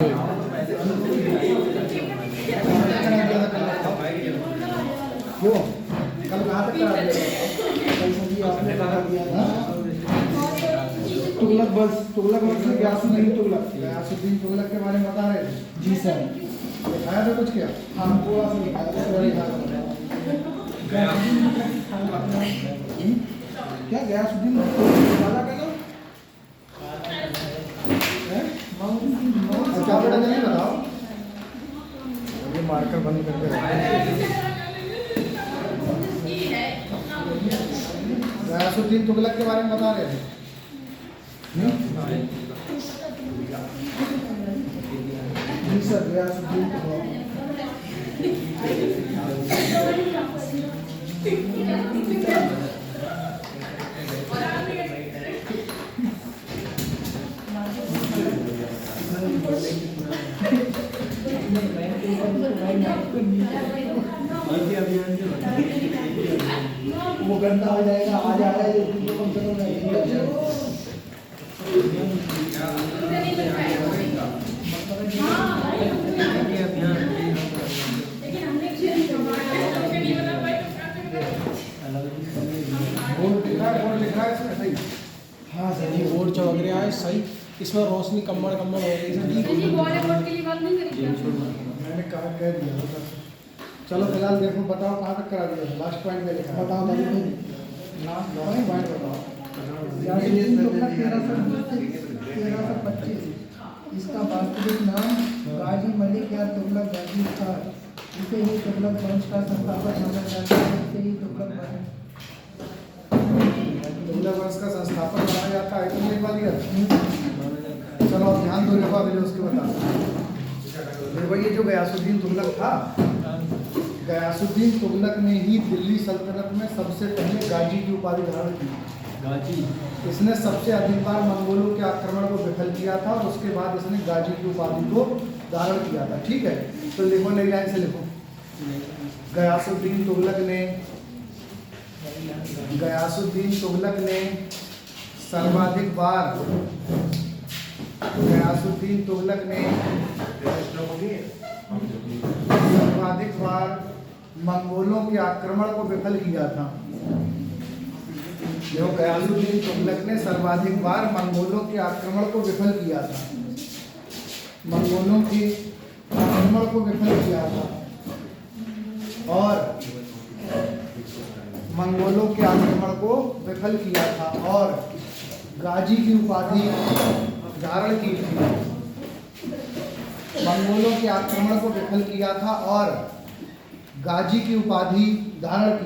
क्यों कल कहाँ तक करा दिया? आपने करा दिया ना तुगलक बस से गयासुद्दीन तुगलक के बारे में बता रहे थे। जी सर दिखाया था कुछ क्या? हाँ थोड़ा सा दिखाया था। क्या गयासुद्दीन वाला का नाम क्या बेटा नहीं बताओ। ये मार्कर बंद करके गयासुद्दीन तुगलक के बारे में बता रहे थे। जी सर गयासुद्दीन तुगलक वो गंदा हो जाएगा आ जाएगा ये कम से कम हाँ सर जी बोर्ड चमक रहा है सही। इसमें रोशनी कम्बल हो रही है। मैंने कहा कह दिया। चलो फिलहाल देखो बताओ कहाँ तक करा दिया? लास्ट पॉइंट में लिखा बताओ लास्ट पॉइंट बताओ। 1325 इसका वास्तविक नाम गाजी मलिक या तुगलक गाजी था। इसे ही तुगलक वंश का संस्थापक माना जाता है। इसे ही तुगलक वंश का संस्थापक माना जाता है। तुमने लिखवा दिया। चलो अब ध्यान दो लिखवा दीजिए उसके बता। देखो ये जो गयासुद्दीन तुगलक था, गयासुद्दीन तुगलक ने ही दिल्ली सल्तनत में सबसे पहले गाजी की उपाधि धारण की। गाजी इसने सबसे अधिक बार मंगोलों के आक्रमण को विफल किया था और उसके बाद इसने गाजी की उपाधि को धारण किया था। ठीक है तो लिखो नई लाइन से लिखो। गयासुद्दीन तुगलक ने सर्वाधिक बार मंगोलों के आक्रमण को विफल किया था। जो गयासुद्दीन तुगलक ने सर्वाधिक बार मंगोलों के आक्रमण को विफल किया था। और गाजी की उपाधि धारण की थी। मंगोलों के आक्रमण को विफल किया था और गाजी की उपाधि धारण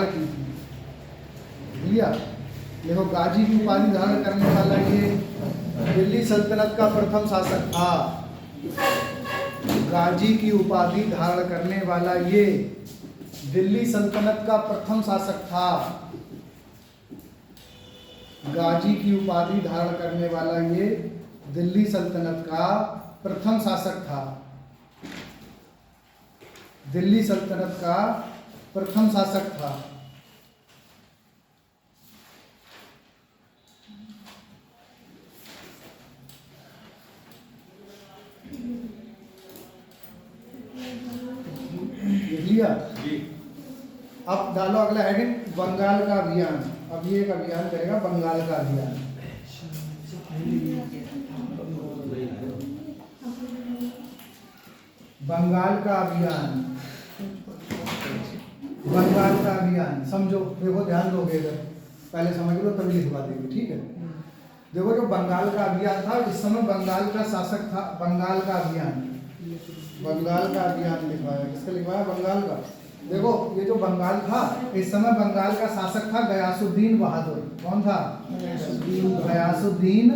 की थी। भैया देखो गाजी की उपाधि धारण करने वाला ये दिल्ली सल्तनत का प्रथम शासक था। गाजी की उपाधि धारण करने वाला ये दिल्ली सल्तनत का प्रथम शासक था। गाजी की उपाधि धारण करने वाला ये दिल्ली सल्तनत का प्रथम शासक था। लिया जी। अब डालो अगला हेडिंग बंगाल का अभियान। अब ये एक अभियान करेगा बंगाल का अभियान। बंगाल का अभियान समझो। देखो ध्यान दोगे इधर पहले समझ लो तभी लिखवा देंगे। ठीक है देखो जो बंगाल का अभियान था इस समय बंगाल का शासक था। बंगाल का अभियान लिखवाया। किसका लिखवाया? बंगाल का। देखो ये जो बंगाल था इस समय बंगाल का शासक था गयासुद्दीन बहादुर। कौन था? गयासुद्दीन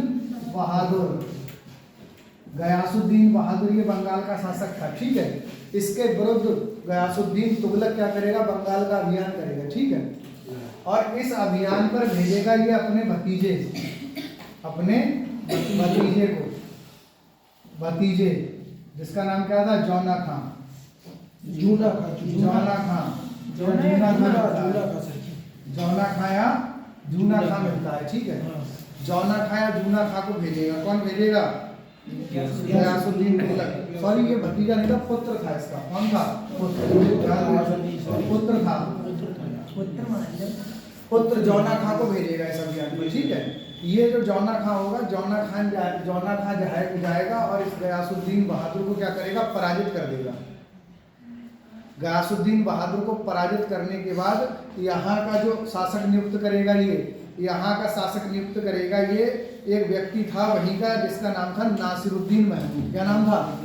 बहादुर ये बंगाल का शासक था। ठीक है इसके विरुद्ध गयासुद्दीन तुगलक क्या करेगा? बंगाल का अभियान करेगा। ठीक है और इस अभियान पर भेजेगा ये अपने भतीजे जिसका नाम क्या था? जौना खां। जूना खा जौना खां, जौना खा या जूना खा मिलता है, ठीक है। जौना खा या जूना खा को भेजेगा, कौन भेजेगा? गयासुद्दीन तुगलक। सॉरी, ये भतीजा नहीं था, पुत्र था इसका। कौन था? पुत्र था। पुत्र जौना खां को भेजेगा इस अभियान में, ठीक है। ये जो जौना खां होगा, जौना खां जाएगा और इस गयासुद्दीन बहादुर को क्या करेगा? पराजित कर देगा। गयासुद्दीन बहादुर को पराजित करने के बाद यहाँ का जो शासक नियुक्त करेगा, यहाँ का शासक नियुक्त करेगा ये एक व्यक्ति था वहीं का, जिसका नाम था नासिरुद्दीन महमूद। क्या नाम था?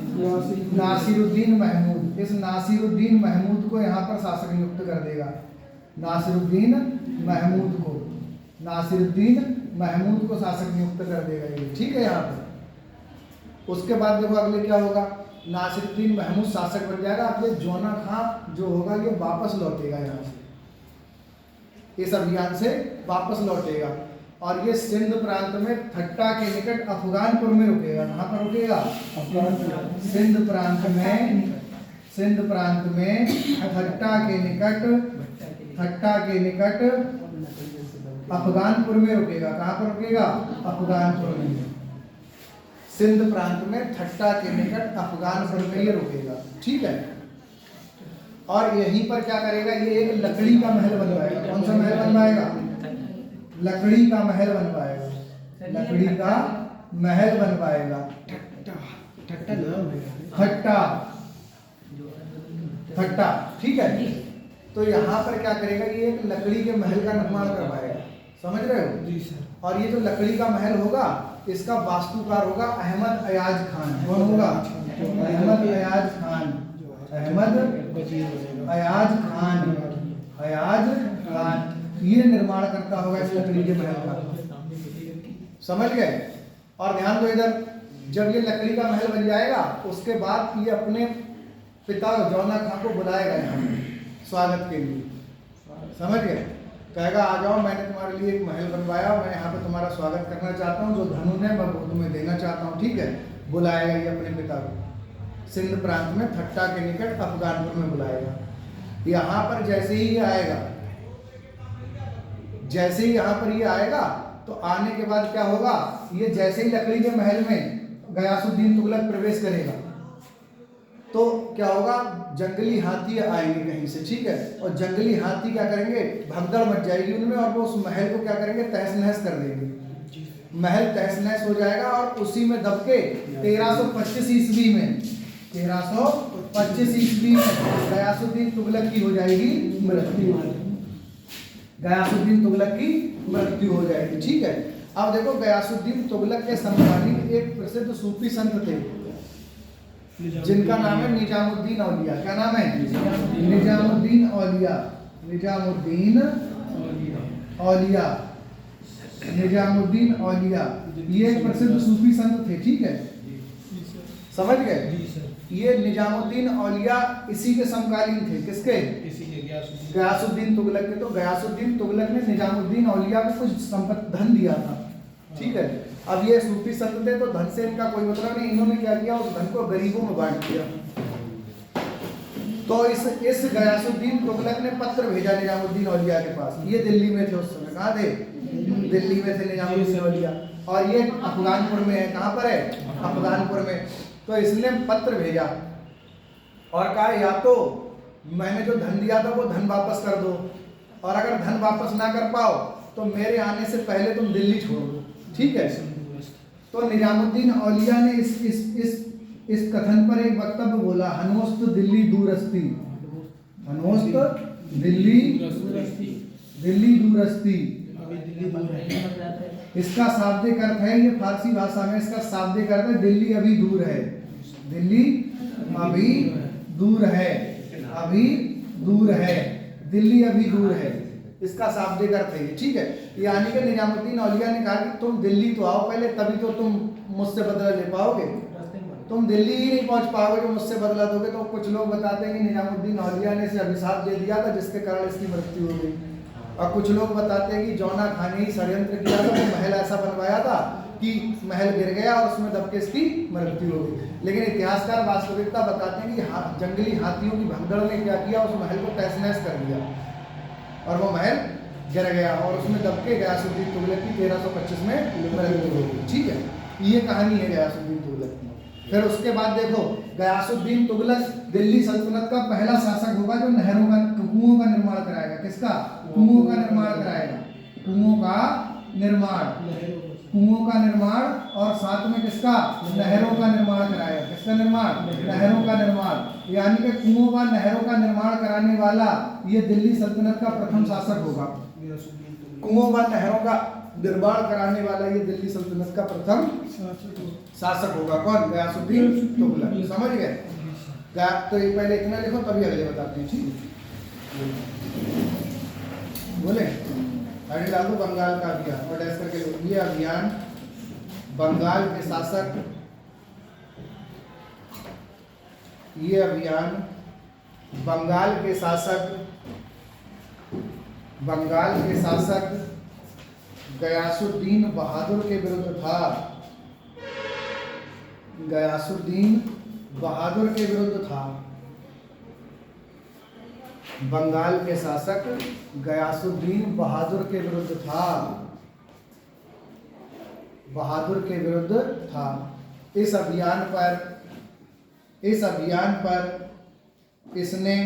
नासिरुद्दीन महमूद। इस नासिरुद्दीन महमूद को यहाँ पर शासक नियुक्त कर देगा। नासिरुद्दीन महमूद को शासक नियुक्त कर देगा ये, ठीक है। यहाँ पर उसके बाद देखो अगले क्या होगा? नासिरुद्दीन महमूद शासक बन जाएगा। अब ये जौना खां जो होगा ये वापस लौटेगा, यहाँ से इस अभियान से वापस लौटेगा और ये सिंध प्रांत में थट्टा के निकट अफगानपुर में रुकेगा। कहाँ पर रुकेगा? सिंध प्रांत में थट्टा के निकट अफगानपुर में रुकेगा। कहाँ पर रुकेगा? अफगानपुर में। सिंध प्रांत में थट्टा के निकट अफगानपुर में ये रुकेगा, ठीक है। और यहीं पर क्या करेगा? ये एक लकड़ी का महल बनवाएगा। कौन सा महल बनवाएगा? लकड़ी का महल बनवाएगा। थट्टा, ठीक है। तो यहाँ पर क्या करेगा? ये एक लकड़ी के महल का निर्माण करवाएगा। समझ रहे हो? जी सर। और ये जो लकड़ी का महल होगा इसका वास्तुकार होगा अहमद अयाज खान। कौन होगा? अहमद अयाज खान ये निर्माण करता होगा इस लकड़ी के महल का। समझ गए? और ध्यान दो इधर, जब ये लकड़ी का महल बन जाएगा उसके बाद ये अपने पिता जौना खां को बुलाएगा यहाँ स्वागत के लिए। समझ गए? कहेगा आ जाओ, मैंने तुम्हारे लिए एक महल बनवाया, मैं यहाँ पे तुम्हारा स्वागत करना चाहता हूँ, जो धनुन है मैं वो तुम्हें देना चाहता हूँ, ठीक है। बुलाएगा ये अपने पिता को सिंध प्रांत में थट्टा के निकट अफगानपुर में बुलाएगा। यहाँ पर जैसे ही यहाँ पर ये आएगा तो आने के बाद क्या होगा? ये जैसे ही लकड़ी के महल में गयासुद्दीन तुगलक प्रवेश करेगा तो क्या होगा? जंगली हाथी आएंगे कहीं से, ठीक है। और जंगली हाथी क्या करेंगे? भगदड़ मच जाएगी उनमें और वो उस महल को क्या करेंगे? तहस नहस कर देंगे। महल तहस नहस हो जाएगा और उसी में दबके 1325 ईस्वी में गयासुद्दीन तुगलक की हो जाएगी मृत्यु। हो जाएगी, ठीक है। अब देखो गयासुद्दीन तुगलक के समकालीन एक प्रसिद्ध सूफी संत थे जिनका नाम है निजामुद्दीन औलिया। क्या नाम है? निजामुद्दीन औलिया। ये एक प्रसिद्ध सूफी संत थे, ठीक है। समझ गए? ये निजामुद्दीन औलिया इसी के समकालीन थे। किसके? गयासुद्दीन तुगलक के। तो गयासुद्दीन तुगलक ने निजामुद्दीन औलिया को कुछ संपत्ति धन दिया था, ठीक है। अब ये सूफी संत थे तो धन से इनका कोई मतलब नहीं। इन्होंने क्या किया? उस धन को गरीबों में बांट दिया। तो इस गयासुद्दीन तुगलक ने पत्र भेजा निजामुद्दीन औलिया के पास। ये दिल्ली में थे उस समय। कहाँ थे? दिल्ली में थे निजामुद्दीन औलिया। और ये अफगानपुर में है। कहाँ पर है? अफगानपुर में। तो इसने पत्र भेजा और कहा या तो मैंने जो धन दिया था वो धन वापस कर दो, और अगर धन वापस ना कर पाओ तो मेरे आने से पहले तुम दिल्ली छोड़ दो, ठीक है। तो निजामुद्दीन औलिया ने इस कथन पर एक वक्तव्य बोला, हनोस्त दिल्ली दूरस्ती। इसका शाब्दिक अर्थ है, ये फारसी भाषा में इसका शाब्दिक अर्थ है दिल्ली अभी दूर है। दिल्ली अभी दूर है, इसका शाब्दिक अर्थ है, ठीक है। यानी कि निजामुद्दीन औलिया ने कहा कि तुम दिल्ली तो आओ पहले, तभी तो तुम मुझसे बदला ले पाओगे। तुम दिल्ली ही नहीं पहुंच पाओगे जो मुझसे बदला दोगे। तो कुछ लोग बताते हैं कि निजामुद्दीन औलिया ने इसे अभिशाप दे दिया था जिसके कारण इसकी मृत्यु हो गई। और कुछ लोग बताते हैं कि जौना खान ने ही षड्यंत्र किया था, वो महल ऐसा बनवाया था कि महल गिर गया और उसमें दब के इसकी मृत्यु हो गई। लेकिन इतिहासकार वास्तविकता बताते हैं कि जंगली हाथियों की भगदड़ ने क्या किया, उस महल को तहस नहस कर दिया और वो महल गिर गया और उसमें दब के गयासुद्दीन तुगलक की 1325 में मृत्यु हो गई। ठीक है, ये कहानी है गयासुद्दीन तुगलक की। फिर उसके बाद देखो, गयासुद्दीन तुगलक दिल्ली सल्तनत का पहला शासक होगा जो नहरों का, कुओं का निर्माण कराएगा। किसका? कुओं का निर्माण कराएगा। कुओं का निर्माण और साथ में किसका? नहरों का निर्माण कराएगा। किसका निर्माण? नहरों का निर्माण। यानी कि कुओं व नहरों का निर्माण कराने वाला ये दिल्ली सल्तनत का प्रथम शासक होगा। कुओं व नहरों का निर्माण कराने वाला ये दिल्ली सल्तनत का प्रथम शासक होगा। कौन? गयासुद्दीन तुगलक। समझ गए? तो ये पहले इतना लिखो, तभी अगले बताते हैं। ठीक बोले, अरे डाल दो बंगाल का अभियान और डैश करके लिखो। ये अभियान बंगाल के शासक, ये अभियान बंगाल के शासक गयासुद्दीन बहादुर के विरुद्ध था। गयासुद्दीन बहादुर के विरुद्ध था। बंगाल के शासक गयासुद्दीन बहादुर के विरुद्ध था। बहादुर के विरुद्ध था। इस अभियान पर इसने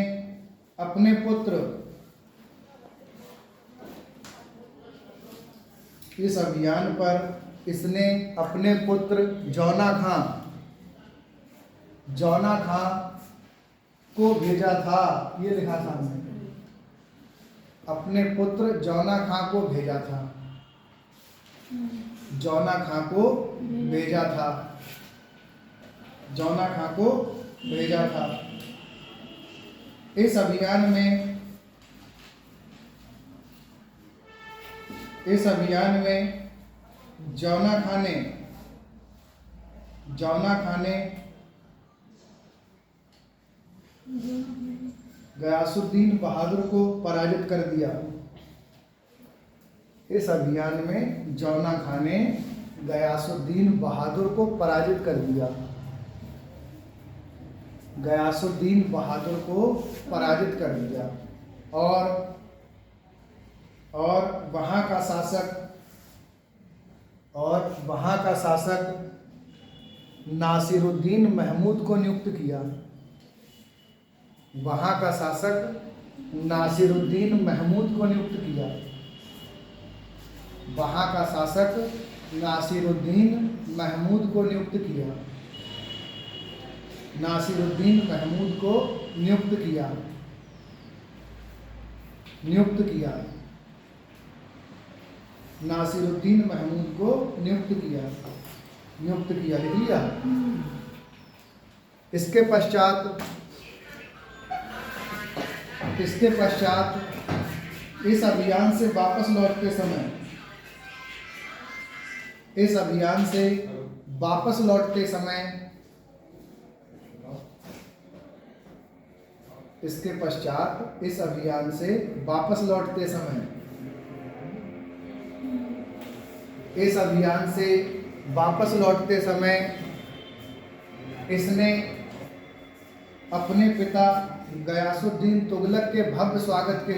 अपने पुत्र जौना खां को भेजा था। ये लिखा था हमने, अपने पुत्र जौना खां को भेजा था। जौना खां को भेजा था। जौना खां को भेजा था। इस अभियान में जौना खां ने गयासुद्दीन बहादुर को पराजित कर दिया। इस अभियान में जौना खां ने गयासुद्दीन बहादुर को पराजित कर दिया। गयासुद्दीन बहादुर को पराजित कर दिया और वहाँ का शासक नासिरुद्दीन महमूद को नियुक्त किया। वहाँ का शासक नासिरुद्दीन महमूद को नियुक्त किया। वहाँ का शासक नासिरुद्दीन महमूद को नियुक्त किया। नासिरुद्दीन महमूद को नियुक्त किया। नासिरुद्दीन महमूद को नियुक्त किया। लिख लिया। इसके पश्चात इस अभियान से वापस लौटते समय इसके पश्चात इस अभियान से वापस लौटते समय इसने अपने पिता गयासुद्दीन तुगलक के भव्य स्वागत के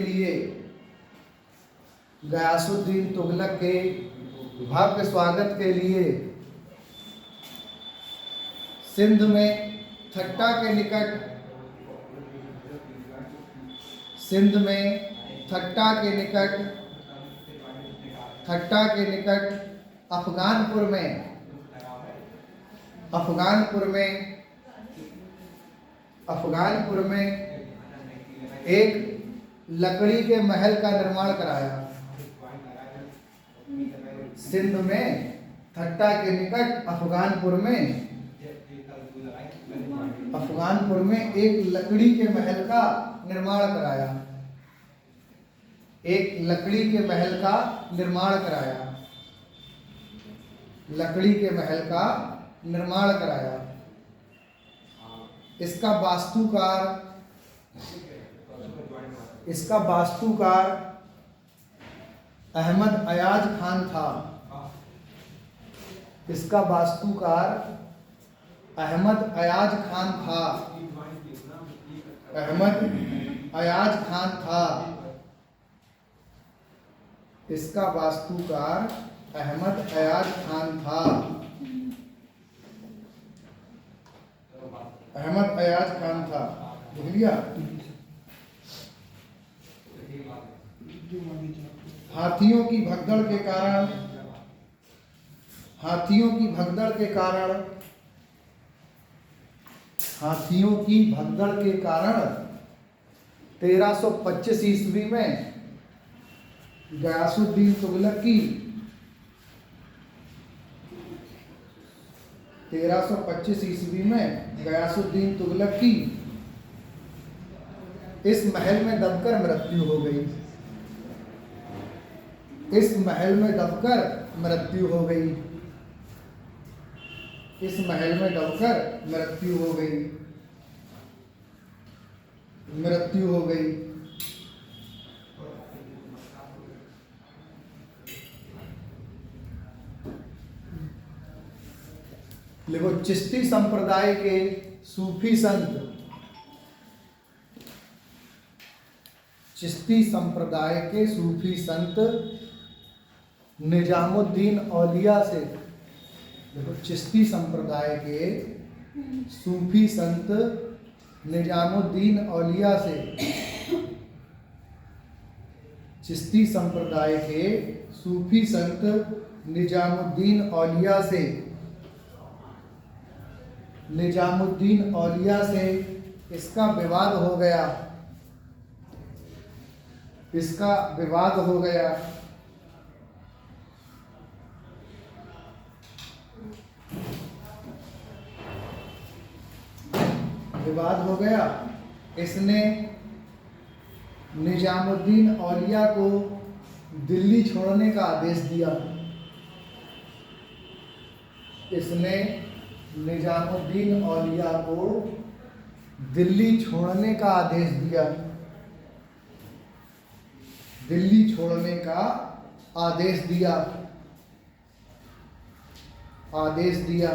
लिए गयासुद्दीन तुगलक के भव्य स्वागत के लिए सिंध में ठट्टा के निकट अफगानपुर में एक लकड़ी के महल का निर्माण कराया। सिंध में ठट्टा के निकट अफगानपुर में एक लकड़ी के महल का निर्माण कराया। लकड़ी के महल का निर्माण कराया। इसका वास्तुकार अहमद अयाज खान था। इसका वास्तुकार अहमद अयाज खान था। अहमद अयाज खान था। इसका वास्तुकार अहमद अयाज खान था। अहमद अयाज खान था। लिख लिया। हाथियों की भगदड़ के कारण 1325 ईस्वी में गयासुद्दीन तुगलक की 1325 ईस्वी में गयासुद्दीन तुगलक की इस महल में दबकर मृत्यु हो गई। इस महल में दबकर मृत्यु हो गई। इस महल में दबकर मृत्यु हो गई। मृत्यु हो गई। देखो, चिश्ती संप्रदाय के सूफी संत, चिश्ती संप्रदाय के सूफी संत निजामुद्दीन औलिया से, देखो चिश्ती संप्रदाय के सूफी संत निजामुद्दीन औलिया से, चिश्ती संप्रदाय के सूफी संत निजामुद्दीन औलिया से, निजामुद्दीन औलिया से इसका विवाद हो गया। इसका विवाद हो गया। विवाद हो गया। इसने निजामुद्दीन औलिया को दिल्ली छोड़ने का आदेश दिया। इसने निजामुद्दीन औलिया को दिल्ली छोड़ने का आदेश दिया। दिल्ली छोड़ने का आदेश दिया। आदेश दिया,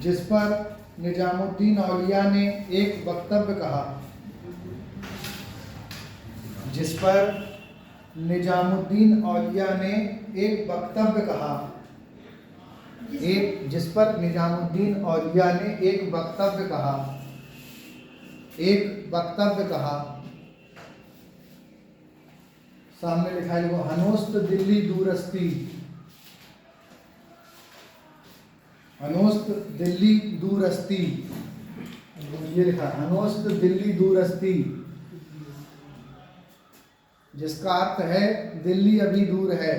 जिस पर निजामुद्दीन औलिया ने एक वक्तव्य कहा। जिस पर निजामुद्दीन औलिया ने एक वक्तव्य कहा। जिस पर निजामुद्दीन औलिया ने एक वक्तव्य कहा। एक वक्तव्य कहा। सामने लिखा है, वो हनोस्त दिल्ली दूरस्ती। हनोस्त दिल्ली दूरस्ती, ये लिखा हनोस्त दिल्ली दूरस्ती, जिसका अर्थ है दिल्ली अभी दूर है।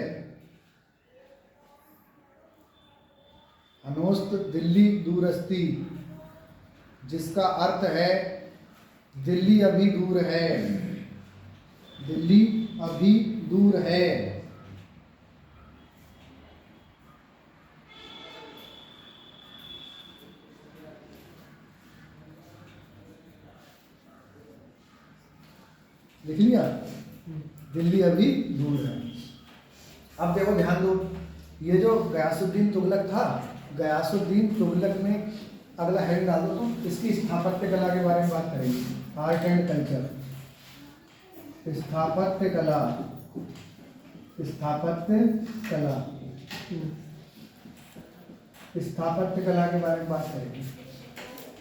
हनोस्त दिल्ली दूरस्ती, जिसका अर्थ है दिल्ली अभी दूर है। दिल्ली अभी दूर है। लिख लिया, दिल्ली अभी दूर है। अब देखो ध्यान दो, ये जो गयासुद्दीन तुगलक था, गयासुद्दीन तुगलक में अगला हेड डाल दो, तो इसकी स्थापत्य कला के बारे में बात करेंगे। आर्ट एंड कल्चर, स्थापत्य कला, स्थापत्य कला, स्थापत्य कला के बारे में बात करेंगे।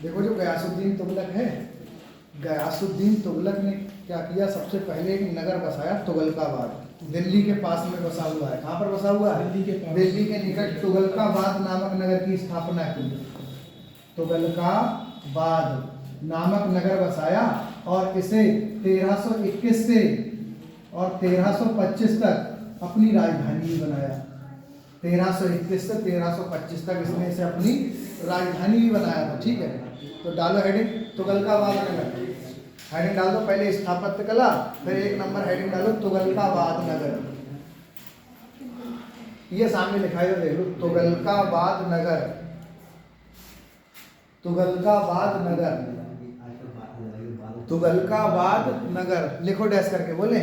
देखो जो गयासुद्दीन तुगलक है, गयासुद्दीन तुगलक ने क्या किया, सबसे पहले एक नगर बसाया तुगलकाबाद, दिल्ली के पास में बसा हुआ है। कहाँ पर बसा हुआ है? दिल्ली के निकट तुगलकाबाद नामक नगर की स्थापना की। तुगलकाबाद नामक नगर बसाया और इसे 1321 से और 1325 तक अपनी राजधानी भी बनाया। 1321 से 1325 तक इसने इसे अपनी राजधानी भी बनाया था। ठीक है, तो डालो हेडिंग तुगलकाबाद नगर, हेडिंग डाल दो पहले स्थापत्य कला, फिर एक नंबर हेडिंग डालो तुगलकाबाद नगर। ये सामने लिखा है, देख लो तुगलकाबाद नगर, तुगलकाबाद नगर, तुगलकाबाद नगर लिखो डैश करके, बोले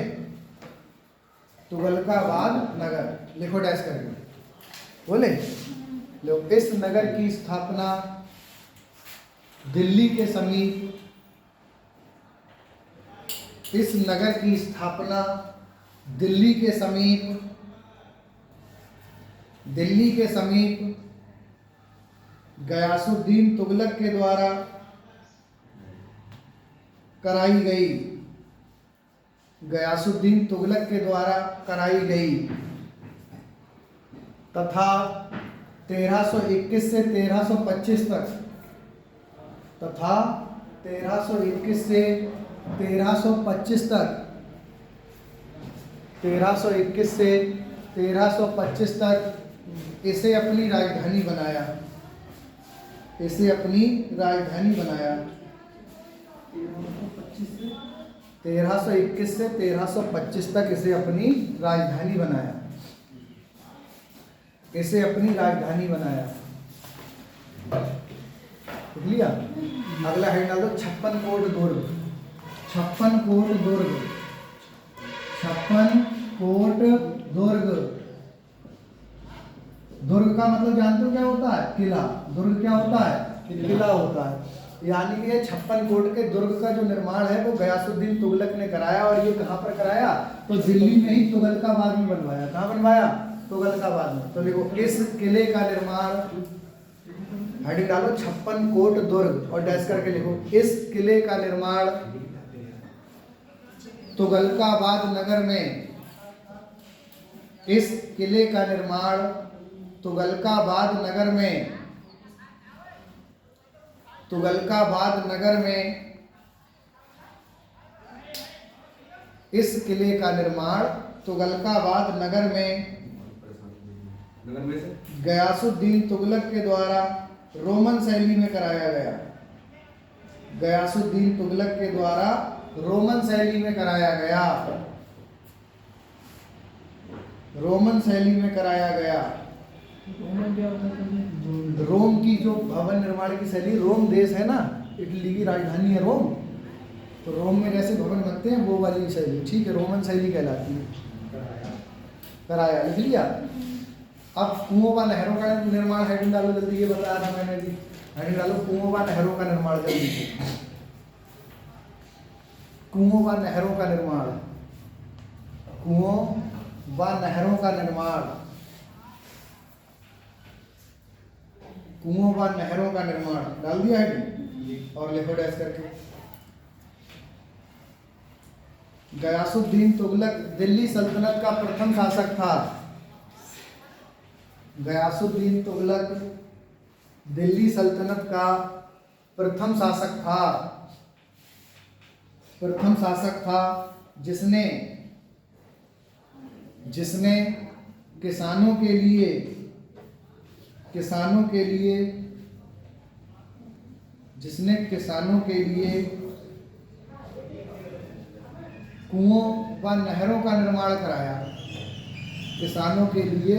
तुगलकाबाद नगर लिखो डैश करके, बोले लो। इस नगर की स्थापना दिल्ली के समीप, इस नगर की स्थापना दिल्ली के समीप, दिल्ली के समीप गयासुद्दीन तुगलक के द्वारा कराई गई, गयासुद्दीन तुगलक के द्वारा कराई गई तथा 1321 से 1325 तक, तथा 1321 से 1325 तक, 1321 से 1325 तक इसे अपनी राजधानी बनाया, इसे अपनी राजधानी बनाया। 1321 से 1325 तक इसे अपनी राजधानी बनाया, इसे अपनी राजधानी बनाया। लिख लिया। अगला हेड डाल दो 56 कोट दुर्ग, 56 कोट दुर्ग, 56 कोट दुर्ग। दुर्ग का मतलब जानते हो क्या होता है? किला। दुर्ग क्या होता है? किला होता है। यानी कि 56 कोट के दुर्ग का जो निर्माण है वो गयासुद्दीन तुगलक ने कराया। और ये कहाँ पर कराया? तो दिल्ली में ही तुगलकाबाद में बनवाया। कहाँ बनवाया? तुगलकाबाद में। तो देखो इस किले का निर्माण, हेडिंग डालो 56 कोट दुर्ग और डैश करके लिखो, इस किले का निर्माण तुगलकाबाद नगर में, इस किले का निर्माण तुगलकाबाद नगर में, तुगलकाबाद नगर में, इस किले का निर्माण तुगलकाबाद नगर में गयासुद्दीन तुगलक के द्वारा रोमन शैली में कराया गया, गयासुद्दीन तुगलक के द्वारा रोमन शैली में कराया गया, रोमन शैली में कराया गया। रोम की जो भवन निर्माण की शैली, रोम देश है ना, इटली की राजधानी है रोम, तो रोम में जैसे भवन बनते हैं वो वाली शैली, ठीक है, रोमन शैली कहलाती है। कराया, लिख लिया। अब कुओं व नहरों का निर्माण हेडिंग डालो जल्दी, ये बताया था मैंने भी, हेडिंग डालो कुओं व नहरों का निर्माण जल्दी से, कुओं व नहरों का निर्माण, कुओं व नहरों का निर्माण, कुओं व नहरों का निर्माण डाल दिया हेडिंग और लिखो डैश करके। गयासुद्दीन तुगलक दिल्ली सल्तनत का प्रथम शासक था, गयासुद्दीन तुगलक दिल्ली सल्तनत का प्रथम शासक था, प्रथम शासक था जिसने, जिसने किसानों के लिए, किसानों के लिए, जिसने किसानों के लिए कुओं व नहरों का निर्माण कराया, किसानों के लिए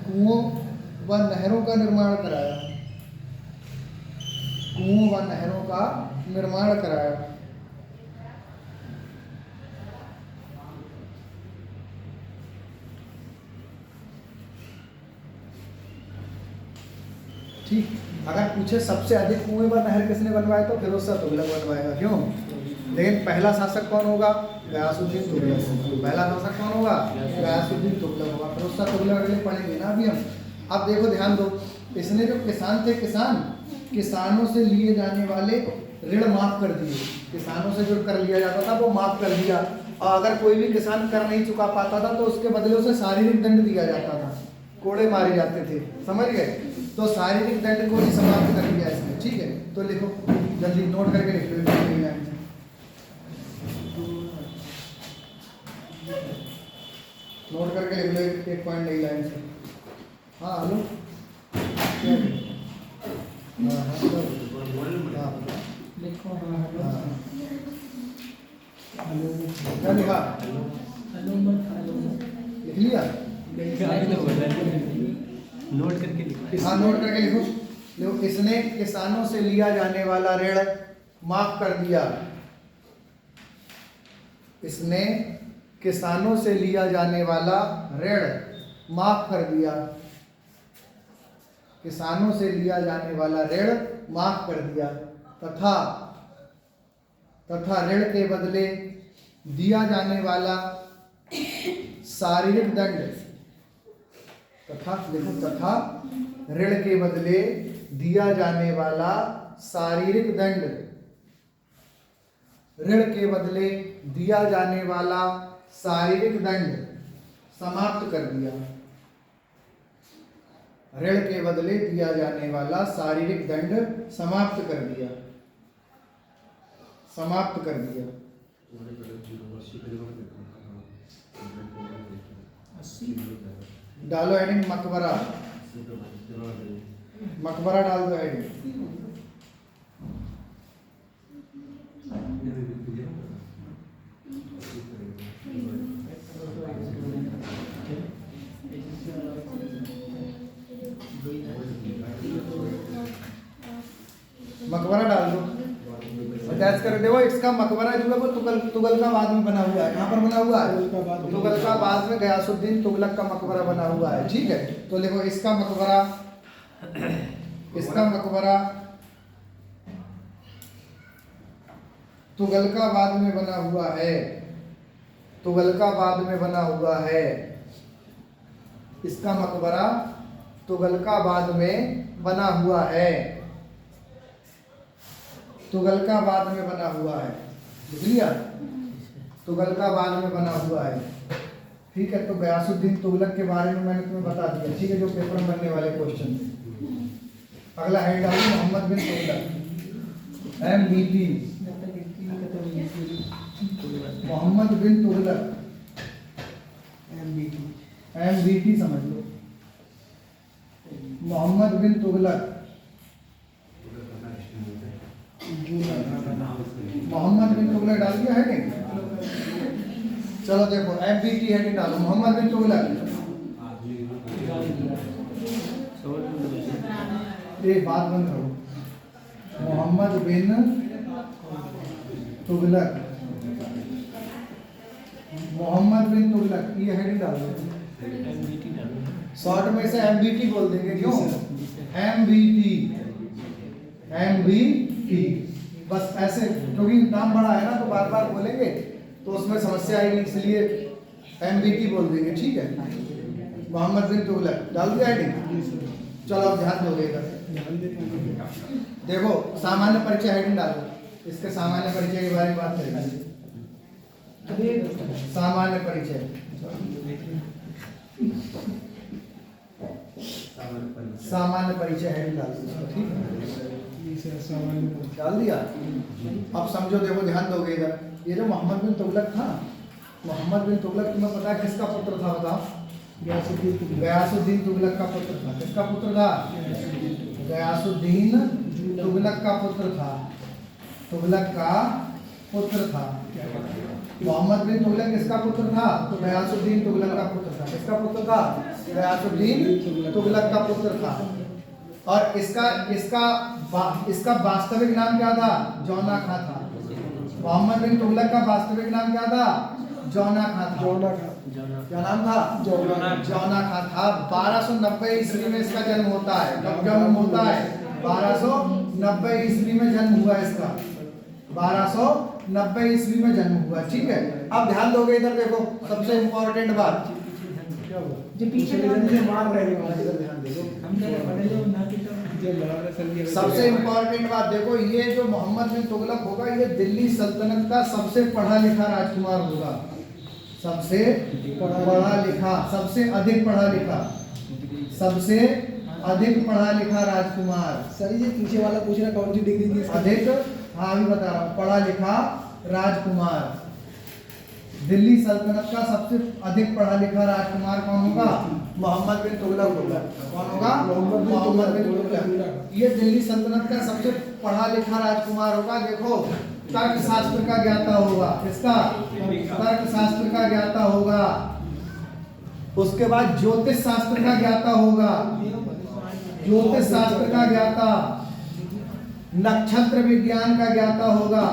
कुओं व नहरों का निर्माण कराया, कुओं व नहरों का निर्माण कराया। ठीक, अगर पूछे सबसे अधिक कुएं व नहर किसने बनवाया तो फिरोज शाह तुगलक बनवाएगा, क्यों? लेकिन पहला शासक कौन होगा? गयासुद्दीन तुगलक। पहला शासक कौन होगा? गयासुद्दीन तुगलक होगा। फिरोज शाह तुगलक अगले पढ़ेंगे ना अभी हम। अब देखो ध्यान दो, इसने जो किसान थे, किसान, किसानों से लिए जाने वाले ऋण माफ कर दिए, किसानों से जो कर लिया जाता था वो माफ कर दिया। और अगर कोई भी किसान कर नहीं चुका पाता था तो उसके बदले उसे शारीरिक दंड दिया जाता था, कोड़े मारे जाते थे, समझ गए? तो शारीरिक दंड को भी समाप्त कर दिया इसने, ठीक है? तो लिखो जल्दी, नोट करके लिख लो, नोट करके लिख लो एक पॉइंट नई लाइन से। हाँ हेलो, क्या लिखा? लिख लिया? नोट करके लिखो। हाँ नोट करके लिखो। इसने किसानों से लिया जाने वाला ऋण माफ कर दिया। इसने किसानों से लिया जाने वाला ऋण माफ कर दिया। किसानों से लिया जाने वाला ऋण माफ कर दिया। तथा ऋण के बदले दिया जाने वाला शारीरिक दंड, तथा ऋण के बदले दिया जाने वाला शारीरिक दंड, ऋण के बदले दिया जाने वाला शारीरिक दंड समाप्त कर दिया। ऋण के बदले दिया जाने वाला शारीरिक दंड समाप्त कर दिया। समाप्त कर दिया। डालो हेडिंग मकबरा। मकबरा डाल दो हेडिंग। मकबरा डाल दो, अटैच कर दो। इसका मकबरा जो है वो तुगलकाबाद में बना हुआ है। कहाँ पर बना हुआ है? तुगलकाबाद में गयासुद्दीन तुगलक का मकबरा बना हुआ है। ठीक है, तो देखो इसका मकबरा तुगलकाबाद में बना हुआ है। तुगलकाबाद में बना हुआ है। इसका मकबरा तुगलकाबाद में बना हुआ है। तुगलकाबाद में बना हुआ है। लिख लिया? तुगलकाबाद में बना हुआ है। ठीक है, तो गयासुद्दीन तुगलक के बारे में मैंने तुम्हें बता दिया। ठीक है, जो पेपर में बनने वाले क्वेश्चन थे। अगला हेड डालो मोहम्मद बिन तुगलक, MBT। मोहम्मद बिन तुगलक, MBT समझ लो। मोहम्मद बिन तुगलक, मोहम्मद बिन तुगलक डाल दिया हेडिंग। चलो देखो MBT हेडिंग डालो, मोहम्मद बिन तुगलक। एक बात बंद करो, मोहम्मद बिन तुगलक, मोहम्मद बिन तुगलक, ये हेडिंग डाल दो। शॉर्ट में से MBT बोल देंगे। क्यों? MBT बस ऐसे, क्योंकि नाम बड़ा है ना तो बार बार बोलेंगे तो उसमें समस्या आएगी, इसलिए MBT बोल देंगे। ठीक है, मोहम्मद बिन तुगलक डाल दिया हेडिंग। चलो अब ध्यान दोगे इधर। देखो सामान्य परिचय हेडिंग डालो। इसके सामान्य परिचय के बारे में बात करेंगे। सामान्य परिचय, सामान्य परिचय हेडिंग डाल दो। ठीक है, डाल दिया। अब समझो, देखो ध्यान दोगे इधर। ये जो मोहम्मद बिन तुगलक था, मोहम्मद बिन तुगलक तुम्हें पता है किसका पुत्र था? बताओ। गयासुद्दीन तुगलक का पुत्र था। किसका पुत्र था? गयासुद्दीन तुगलक का पुत्र था। तुगलक का पुत्र था। मोहम्मद बिन तुगलक किसका पुत्र था? तो गयासुद्दीन तुगलक का पुत्र था। किसका पुत्र था? गयासुद्दीन तुगलक का पुत्र था। और इसका वास्तविक नाम क्या था? जौना खां था। मोहम्मद बिन तुगलक का वास्तविक नाम क्या था? जौना खां था। क्या नाम था? जौना खां था। 1290 ईस्वी में इसका जन्म होता है। कब जन्म होता है? 1290 ईस्वी में जन्म हुआ इसका। 1290 ईस्वी में जन्म हुआ। ठीक है, अब ध्यान दोगे इधर। देखो सबसे इम्पोर्टेंट बात, जो पीछे मार रहे हैं, ध्यान देखो। सबसे इम्पोर्टेंट बात देखो, ये जो मोहम्मद बिन तुगलक होगा, ये दिल्ली सल्तनत का सबसे पढ़ा लिखा राजकुमार होगा। सबसे पढ़ा लिखा, सबसे अधिक पढ़ा लिखा, सबसे अधिक पढ़ा लिखा राजकुमार। सर ये पीछे वाला पूछ रहा कौन सी डिग्री थी? अधिक, हाँ अभी बता रहा हूँ, पढ़ा लिखा राजकुमार। दिल्ली सल्तनत का सबसे अधिक पढ़ा लिखा राजकुमार कौन होगा? मोहम्मद बिन तुगलक होगा। कौन होगा? मोहम्मद बिन तुगलक। ये दिल्ली सल्तनत का सबसे पढ़ा लिखा राजकुमार होगा। देखो तर्क शास्त्र का ज्ञाता होगा। किसका? तर्क शास्त्र का ज्ञाता होगा। उसके बाद ज्योतिष शास्त्र का ज्ञाता होगा। ज्योतिष शास्त्र का ज्ञाता, नक्षत्र विज्ञान का ज्ञाता होगा,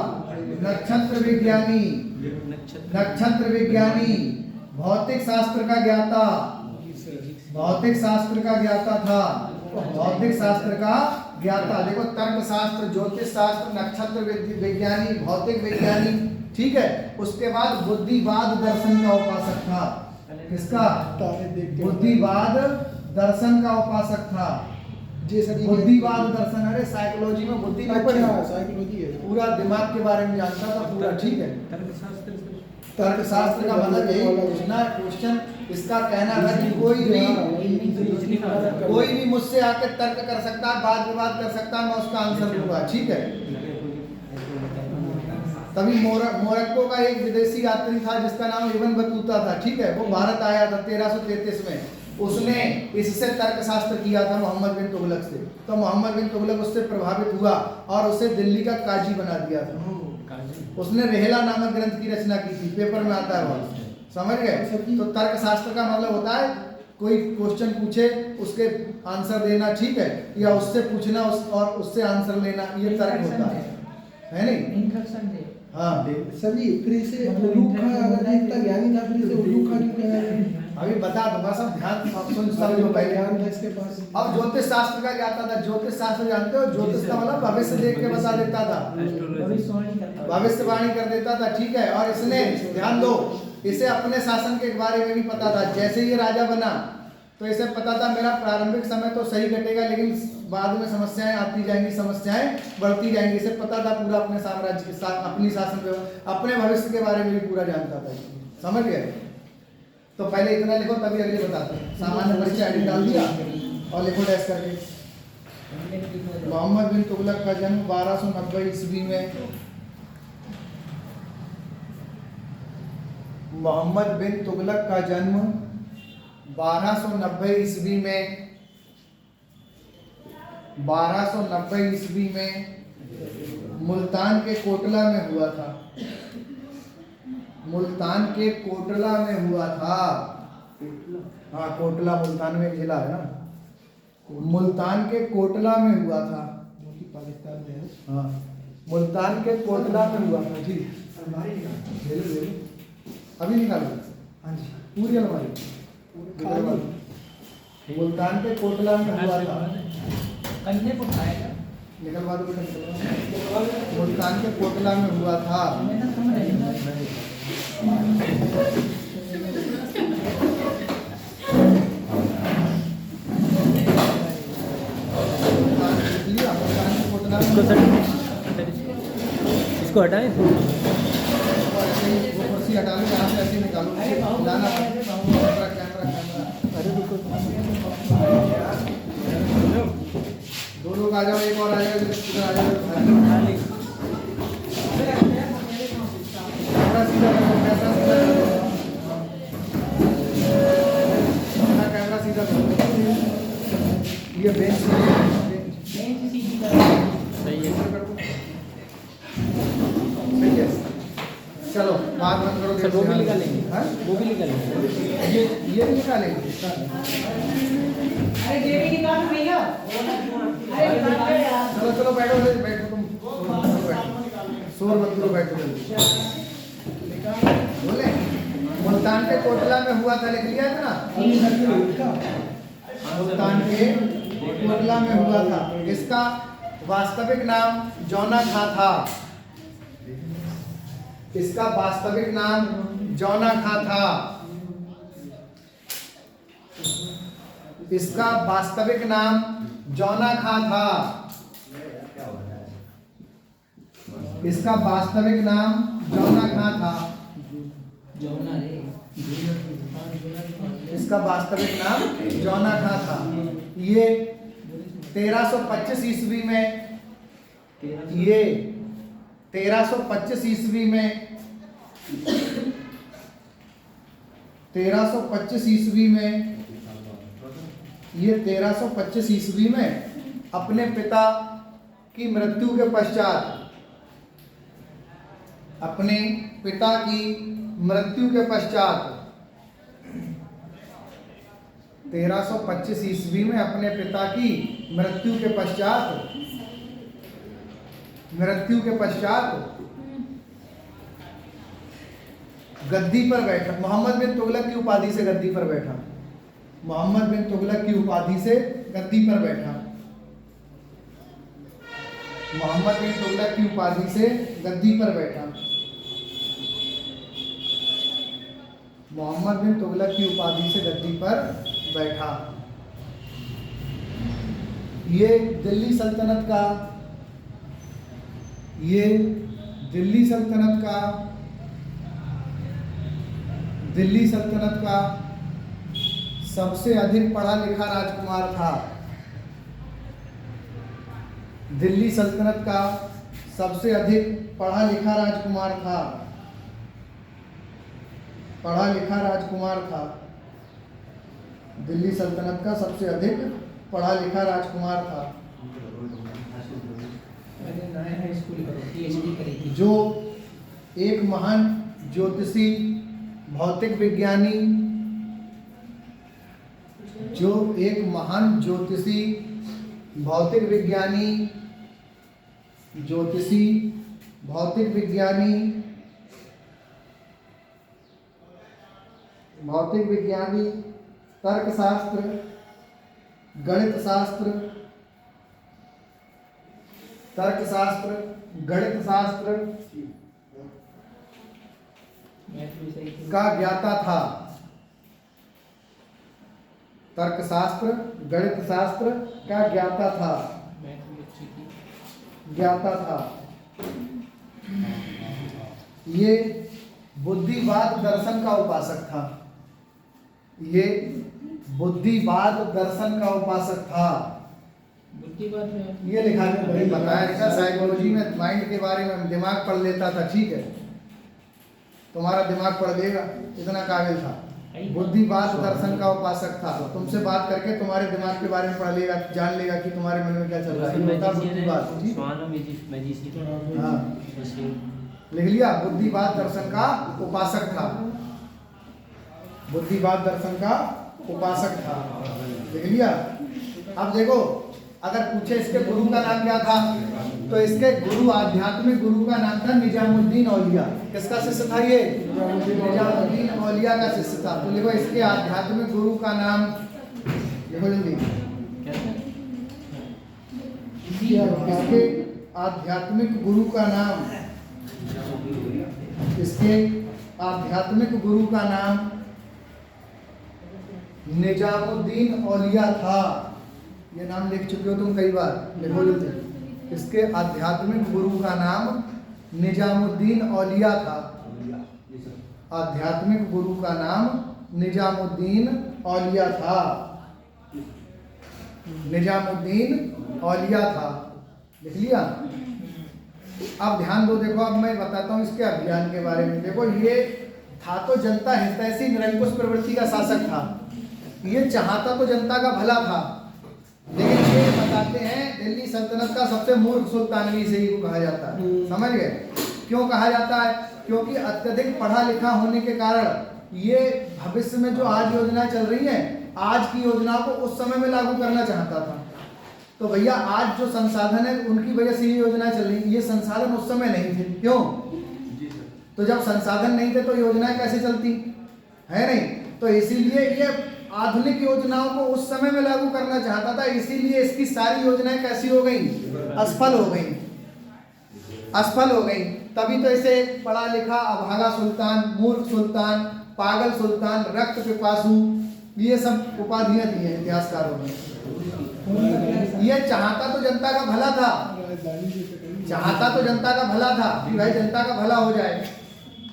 नक्षत्र विज्ञानी, नक्षत्र विज्ञानी, भौतिक शास्त्र का ज्ञाता, भौतिक शास्त्र का ज्ञाता था, भौतिक शास्त्र का ज्ञाता। देखो तर्क शास्त्र, ज्योतिष शास्त्र, नक्षत्र विज्ञानी, भौतिक विज्ञानी, ठीक है। उसके बाद बुद्धिवाद दर्शन का उपासक था। किसका? बुद्धिवाद दर्शन का उपासक था। बुद्धिवाद दर्शन, अरे साइकोलॉजी में बुद्धि नहीं पढ़ी, साइकोलॉजी है, पूरा दिमाग के बारे में जानता था पूरा, ठीक है। तर्क शास्त्र का मतलब यही ना क्वेश्चन, इसका कहना था कि कोई भी मुझसे आकर तर्क कर सकता है, वाद विवाद कर सकता है, मैं उसका आंसर दूंगा, ठीक है। तभी मोरक्को का एक विदेशी यात्री था जिसका नाम इब्न बतूता था, ठीक है। वो भारत आया था 1333 में। उसने इससे तर्क शास्त्र किया था मोहम्मद बिन तुगलक से। तो मोहम्मद बिन तुगलक उससे प्रभावित हुआ और उसे दिल्ली का काजी बना दिया था। उसने रेहला नामक ग्रंथ की रचना की थी, पेपर में आता है वो, समझ गए। तो तर्क शास्त्र का मतलब होता है कोई क्वेश्चन पूछे उसके आंसर देना, ठीक है, या उससे पूछना और उससे आंसर लेना, ये तर्क होता है नहीं? हाँ सर जी, फिर इसे उल्लूख खा, अगर ये इतना ज्ञानी था फिर इसे उल्लूख खा क्यों कहना है? अभी बता दूंगा, सब ध्यान सुन समझो पहले। ज्ञान था इसके पास। अब ज्योतिष शास्त्र का क्या आता था? ज्योतिष शास्त्र जानते हो? ज्योतिष का मतलब भविष्य देख के बता देता था, भविष्यवाणी कर देता था, ठीक है। और इसने, ध्यान दो, इसे अपने शासन के बारे में भी पता था। जैसे ये राजा बना तो इसे पता था मेरा प्रारंभिक समय तो सही कटेगा, लेकिन बाद में समस्याएं आती जाएंगी, समस्याएं बढ़ती जाएंगी। इसे पता था पूरा अपने साम्राज्य के साथ, अपनी शासन व्यवस्था, अपने भविष्य के बारे में भी पूरा जानता था, समझ गए। तो पहले इतना लिखो, तभी अगले बताते हैं। सामान्य परिचय आईडी डाल दिया और लिखो डैश करके। मोहम्मद बिन तुगलक का जन्म 1290 ईस्वी में, मोहम्मद बिन तुगलक का जन्म 1290 ईस्वी में, 1290 ईस्वी में मुल्तान के कोटला में हुआ था। मुल्तान के कोटला में हुआ था। हाँ, कोटला मुल्तान में एक जिला है ना। मुल्तान के कोटला में हुआ था, जो कि पाकिस्तान में है। हाँ, मुल्तान के कोटला में हुआ था, ठीक। अभी निकालो। हाँ जी, पूरी अलमारी। मुल्तान के कोटला में हुआ था। निकलवा दो बेटा, मुल्तान के कोटला में हुआ था। इसको हटाएं, कुर्सी हटा लो, यहाँ से ऐसे निकालो, लाना कैमरा कैमरा। अरे रुको, दो लोग आ जाओ, एक और आ जाएगा, इधर आ जाओ। कैमरा सीधा करो, कैमरा सीधा करो, अपना कैमरा सीधा करो। ये बेंच सही है। सही है, चलो बात बंद करो। सर वो भी निकालेंगे, हाँ? वो भी निकालेंगे, ये भी निकालेंगे। चलो चलो बैठो, बैठो तुम, शोर मत करो, बैठो जल्दी। बोले मुल्तान के कोटला में हुआ था, लिख लिया था ना? मुल्तान के कोटला में हुआ था। इसका वास्तविक नाम जौना खां था। इसका वास्तविक नाम जौना खां था। इसका वास्तविक नाम जौना खां था। इसका वास्तविक नाम जौना खां था। इसका वास्तविक नाम जौना खां था। ये 1325 ईस्वी में, ये 1325 ईस्वी में, 1325 ईस्वी में, ये 1325 ईस्वी में अपने पिता की मृत्यु के पश्चात, अपने पिता की मृत्यु के पश्चात 1325 ईस्वी में अपने पिता की मृत्यु के पश्चात गद्दी पर बैठा। मोहम्मद बिन तुगलक की उपाधि से गद्दी पर बैठा। मोहम्मद बिन तुगलक की उपाधि से गद्दी पर बैठा। मोहम्मद बिन तुगलक की उपाधि से गद्दी पर बैठा। मोहम्मद बिन तुगलक की उपाधि से गद्दी पर बैठा। ये दिल्ली सल्तनत का सबसे अधिक पढ़ा लिखा राजकुमार था। दिल्ली सल्तनत का सबसे अधिक पढ़ा लिखा राजकुमार था। दिल्ली सल्तनत का सबसे अधिक पढ़ा लिखा राजकुमार था, जो एक महान ज्योतिषी, भौतिक विज्ञानी, तर्कशास्त्र, गणित शास्त्र का ज्ञाता था। तर्कशास्त्र, गणित शास्त्र का ज्ञाता था। ये बुद्धिवाद दर्शन का उपासक था। ये लिखा है, बताया था साइकोलॉजी में माइंड के बारे में, दिमाग पढ़ लेता था। ठीक है, तुम्हारा दिमाग पढ़ लेगा, इतना काबिल था। बुद्धिवाद दर्शन का उपासक था। तुमसे बात करके तुम्हारे दिमाग के बारे में पढ़ लेगा, जान लेगा कि तुम्हारे मन में क्या चल रहा है। बुद्धिवाद, हाँ लिख लिया। बुद्धिवाद दर्शन का उपासक था। लिख लिया। अब देखो, अगर पूछे इसके गुरु का नाम क्या था, तो इसके गुरु, आध्यात्मिक गुरु का नाम था निजामुद्दीन औलिया। किसका शिष्य था ये? निजामुद्दीन औलिया का शिष्य था। तो लिखो इसके आध्यात्मिक गुरु का नाम, लिखो जल्दी। इसके आध्यात्मिक गुरु का नाम, निजामुद्दीन औलिया था। ये नाम लिख चुके हो तुम कई बार, लिखो जल्दी। इसके आध्यात्मिक गुरु का नाम निजामुद्दीन औलिया था। आध्यात्मिक गुरु का नाम निजामुद्दीन औलिया था। लिख लिया। अब ध्यान दो, देखो अब मैं बताता हूँ इसके अभियान के बारे में। देखो, ये था तो जनता हितैषी निरंकुश प्रवृत्ति का शासक था। ये चाहता तो जनता का भला था, लेकिन ये बताते हैं दिल्ली सल्तनत का सबसे मूर्ख सुल्तान भी इसे ही कहा जाता है। समझ गए क्यों कहा जाता है? क्योंकि अत्यधिक पढ़ा लिखा होने के कारण ये भविष्य में जो आज योजनाएं चल रही हैं, आज की योजनाओं को उस समय में लागू करना चाहता था। तो भैया आज जो संसाधन है उनकी वजह से ये योजनाएं चल रही, ये संसाधन उस समय नहीं थे। क्यों? तो जब संसाधन नहीं थे तो योजनाएं कैसे चलती है? नहीं। तो इसीलिए ये आधुनिक योजनाओं को उस समय में लागू करना चाहता था, इसीलिए इसकी सारी योजनाएं कैसी हो गई? असफल हो गई। तभी तो इसे पढ़ा लिखा अभागा सुल्तान, मूर्ख सुल्तान, पागल सुल्तान, रक्त पिपासु, ये सब उपाधियां दी हैं इतिहासकारों ने। ये चाहता तो जनता का भला था, कि भाई जनता का भला हो जाए,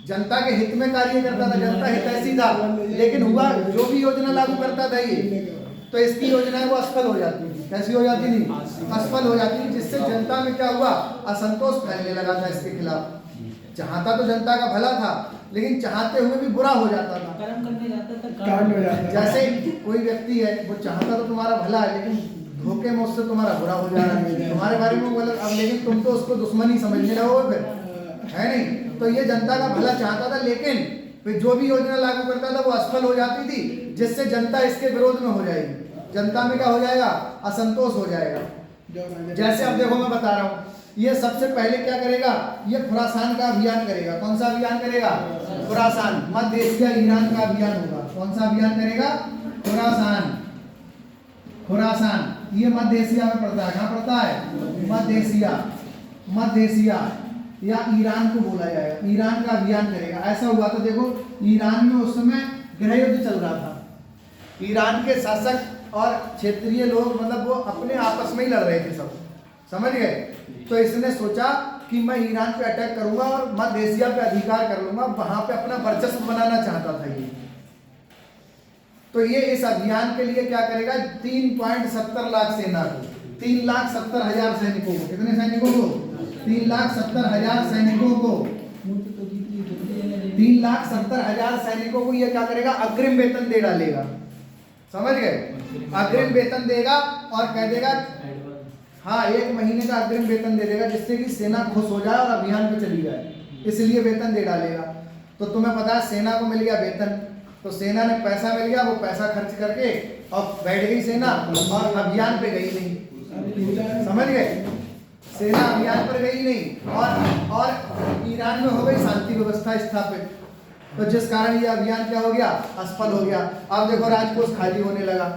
जनता के हित में कार्य करता था, जनता हितैषी था। लेकिन हुआ जो भी योजना लागू करता था ये, तो इसकी योजनाएं वो असफल हो जाती थी। कैसी हो जाती थी? असफल हो जाती थी, जिससे जनता में क्या हुआ? असंतोष फैलने लगा था इसके खिलाफ। चाहता तो जनता का भला था, लेकिन चाहते हुए भी बुरा हो जाता था। जैसे कोई व्यक्ति है, वो चाहता तो तुम्हारा भला है, लेकिन धोखे में उससे तुम्हारा बुरा हो जा रहा है, तुम्हारे बारे में बोला। अब लेकिन तुम तो उसको दुश्मनी समझने लगोगे फिर, है नहीं? तो ये जनता का भला चाहता था, लेकिन फिर जो भी योजना लागू करता था वो असफल हो जाती थी, जिससे जनता इसके विरोध में हो जाएगी, जनता में क्या हो जाएगा, असंतोष हो जाएगा। जैसे अब देखो मैं बता रहा हूँ, ये सबसे पहले क्या करेगा, ये खुरासान का अभियान करेगा। कौन सा अभियान करेगा, खुरासान, मध्य एशिया ईरान का अभियान होगा। कौन सा अभियान करेगा, खुरासान, खुरासान, ये मध्य एशिया में पड़ता है। कहाँ पड़ता है, मध्य एशिया, मध्य एशिया या ईरान को बोला जाएगा, ईरान का अभियान करेगा। ऐसा हुआ था, देखो ईरान में उस समय गृह युद्ध चल रहा था, ईरान के शासक और क्षेत्रीय लोग मतलब वो अपने आपस में ही लड़ रहे थे सब, समझ गए। तो इसने सोचा कि मैं ईरान पे अटैक करूंगा और मध्य एशिया पे अधिकार कर लूंगा, वहां पे अपना वर्चस्व बनाना चाहता था ये। तो ये इस अभियान के लिए क्या करेगा, 3.70 लाख सेना को, 3,70,000 सैनिकों को, कितने सैनिकों को, 3,70,000 सैनिकों को, 3,70,000 सैनिकों को ये क्या करेगा, अग्रिम वेतन दे डालेगा, समझ गए। अग्रिम वेतन देगा और कह देगा, हाँ 1 महीने का अग्रिम वेतन दे देगा, जिससे कि सेना खुश हो जाए और अभियान पे चली जाए, इसलिए वेतन दे डालेगा। तो तुम्हें पता है सेना को मिल गया वेतन, तो सेना ने पैसा मिल गया, वो पैसा खर्च करके और बैठ गई सेना और अभियान पे गई नहीं, समझ गए। सेना अभियान पर गई नहीं और ईरान में हो गई शांति व्यवस्था स्थापित, तो जिस कारण ये अभियान क्या हो गया, असफल हो गया। अब देखो राजकोष खाली होने लगा।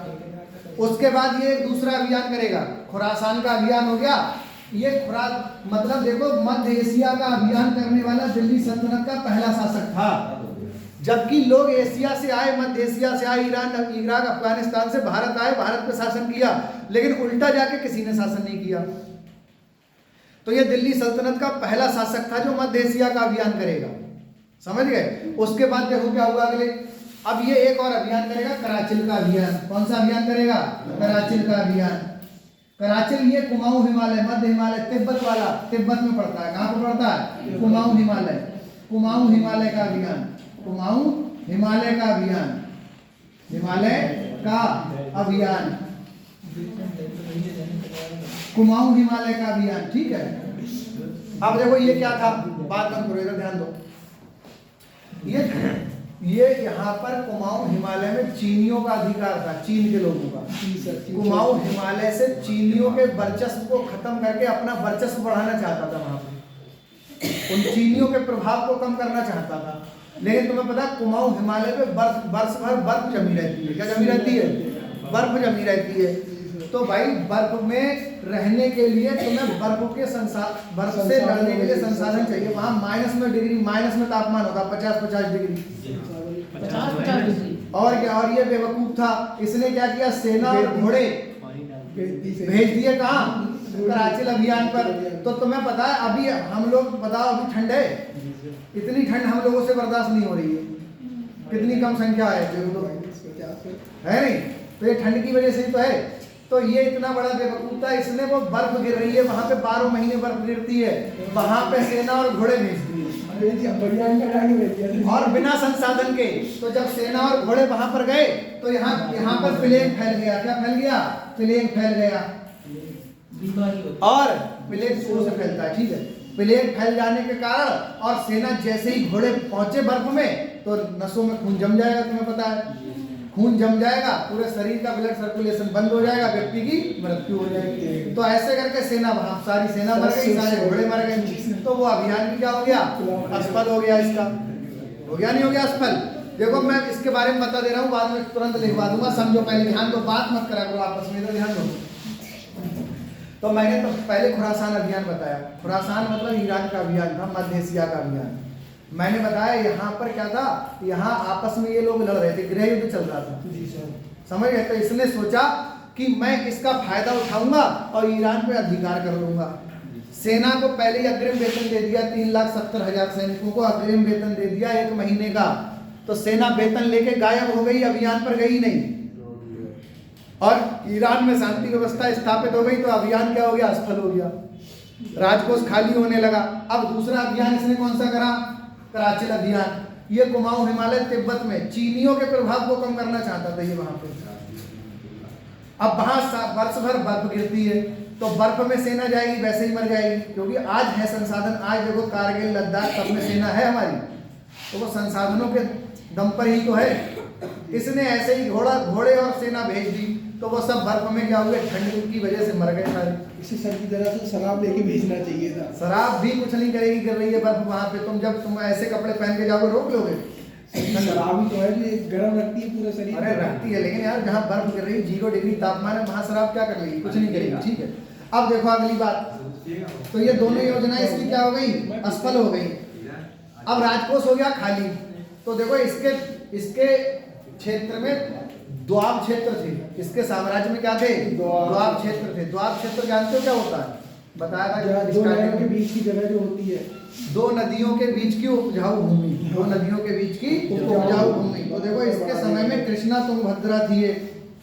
उसके बाद ये एक दूसरा अभियान करेगा, खुरासान का अभियान हो गया। ये मतलब देखो मध्य एशिया का अभियान करने वाला दिल्ली सल्तनत का पहला शासक था, जबकि लोग एशिया से आए, मध्य एशिया से आए, ईरान, इराक, अफगानिस्तान से भारत आए, भारत पे शासन किया, लेकिन उल्टा जाके किसी ने शासन नहीं किया। तो ये दिल्ली सल्तनत का पहला शासक था जो मध्य एशिया का अभियान करेगा, समझ गए। उसके बाद देखो क्या हुआ अगले, अब ये एक और अभियान करेगा, कराचिल का अभियान। कौन सा अभियान करेगा, कराचिल का अभियान। कराचिल ये कुमाऊं हिमालय, मध्य हिमालय, तिब्बत वाला, तिब्बत में पड़ता है। कहाँ पर पड़ता है, कुमाऊं हिमालय, कुमाऊं हिमालय का अभियान, कुमाऊं हिमालय का अभियान, हिमालय का अभियान, कुमाऊं हिमालय का अभियान, ठीक है। अब देखो ये क्या था, बात मत करो, इधर ध्यान दो। ये यहाँ पर कुमाऊं हिमालय में चीनियों का अधिकार था, चीन के लोगों का। कुमाऊं हिमालय से चीनियों के वर्चस्व को खत्म करके अपना वर्चस्व बढ़ाना चाहता था वहां पे, उन चीनियों के प्रभाव को कम करना चाहता था। लेकिन तुम्हें पता है कुमाऊं हिमालय पे वर्ष भर बर्फ जमी रहती है। क्या जमी रहती है, बर्फ जमी रहती है। तो भाई बर्फ में रहने के लिए तुम्हें बर्फ से लड़ने के लिए संसाधन चाहिए। वहां माइनस में तापमान होगा 50-50 डिग्री, और क्या। और ये बेवकूफ था, इसने क्या किया, सेना और घोड़े भेज दिए कहाँ, कराचिल अभियान पर। तो तुम्हें पता है अभी हम लोग, बताओ अभी ठंड है, इतनी ठंड हम लोगों से बर्दाश्त नहीं हो रही है, कितनी कम संख्या है नहीं, तो ये ठंड की वजह से ही तो है। तो ये इतना बड़ा बेवकूफ था, इसने वो बर्फ गिर रही है वहां पे, 12 महीने बर्फ गिरती है, वहां पे सेना और घोड़े भेज दिए और बिना संसाधन के। तो जब सेना और घोड़े वहां पर गए तो यहाँ पर प्लेग फैल गया। क्या फैल गया, प्लेग फैल गया, और प्लेग शुरू से फैलता है, ठीक है। प्लेग फैल जाने के कारण और सेना जैसे ही घोड़े पहुंचे बर्फ में तो नसों में खून जम जाएगा, तुम्हें पता है, खून जम जाएगा, पूरे शरीर का ब्लड सर्कुलेशन बंद हो जाएगा, व्यक्ति की मृत्यु हो जाएगी। तो ऐसे करके सेना वहां, सारी सेना मर गई, सारे घोड़े मर गए। तो वो अभियान भी क्या हो गया, असफल हो गया। इसका हो गया, नहीं हो गया असफल। देखो मैं इसके बारे में बता दे रहा हूँ, बाद में तुरंत लिखवा दूंगा, समझो, पहले ध्यान दो, बात मत करा करो आपस में, इधर ध्यान दो। तो मैंने तो पहले खुरासान अभियान बताया। खुरासान मतलब ईरान का अभियान था, मध्य एशिया का अभियान। मैंने बताया यहाँ पर क्या था, यहाँ आपस में ये लोग लड़ रहे थे, गृह युद्ध चल रहा था, समझ गए। तो इसने सोचा कि मैं इसका फायदा उठाऊंगा और ईरान पे अधिकार कर लूंगा। सेना को पहले ही अग्रिम वेतन दे दिया, 3,70,000 सैनिकों को अग्रिम वेतन दे दिया 1 महीने का। तो सेना वेतन लेके गायब हो गई, अभियान पर गई नहीं, और ईरान में शांति व्यवस्था स्थापित हो गई। तो अभियान क्या हो गया, असफल हो गया, राजकोष खाली होने लगा। अब दूसरा अभियान इसने कौन सा करा, कराचिल अभियान। ये कुमाऊं हिमालय तिब्बत में चीनियों के प्रभाव को कम करना चाहता था ये वहां पे। अब वहां वर्ष भर बर्फ गिरती है, तो बर्फ में सेना जाएगी, वैसे ही मर जाएगी, क्योंकि आज है संसाधन। आज देखो कारगिल, लद्दाख, सब में सेना है हमारी, तो वो संसाधनों के दम पर ही तो है। इसने ऐसे ही घोड़े और सेना भेज दी तो वो सब बर्फ में क्या हुए, ठंड की वजह से मर गए सारे। इसी सर की तरह से शराब लेके भेजना चाहिए था। शराब भी कुछ नहीं करेगी, कर रही है बर्फ वहां पे। तुम ऐसे कपड़े पहन के जाओगे, रोक लोगे? शराब ही तो है जो गर्म रखती है पूरे शरीर। अरे रखती है, लेकिन यार जहाँ बर्फ गिर रही है, 0 डिग्री तापमान है, वहां शराब क्या कर लेगी? कुछ नहीं करेगी। ठीक है, अब देखो अगली बात। तो ये दोनों योजनाएं इसकी क्या हो गई, असफल हो गई। अब राजकोष हो गया खाली। तो देखो इसके क्षेत्र में द्वाब क्षेत्र थे, इसके साम्राज्य में क्या थे, द्वाब क्षेत्र थे। द्वाब क्षेत्र जानते हो क्या होता है? बताया था दो नदियों के बीच की जगह जो होती है, दो नदियों के बीच की उपजाऊ भूमि, दो नदियों के बीच की उपजाऊ भूमि। तो देखो इसके समय में कृष्णा तुंगभद्रा थी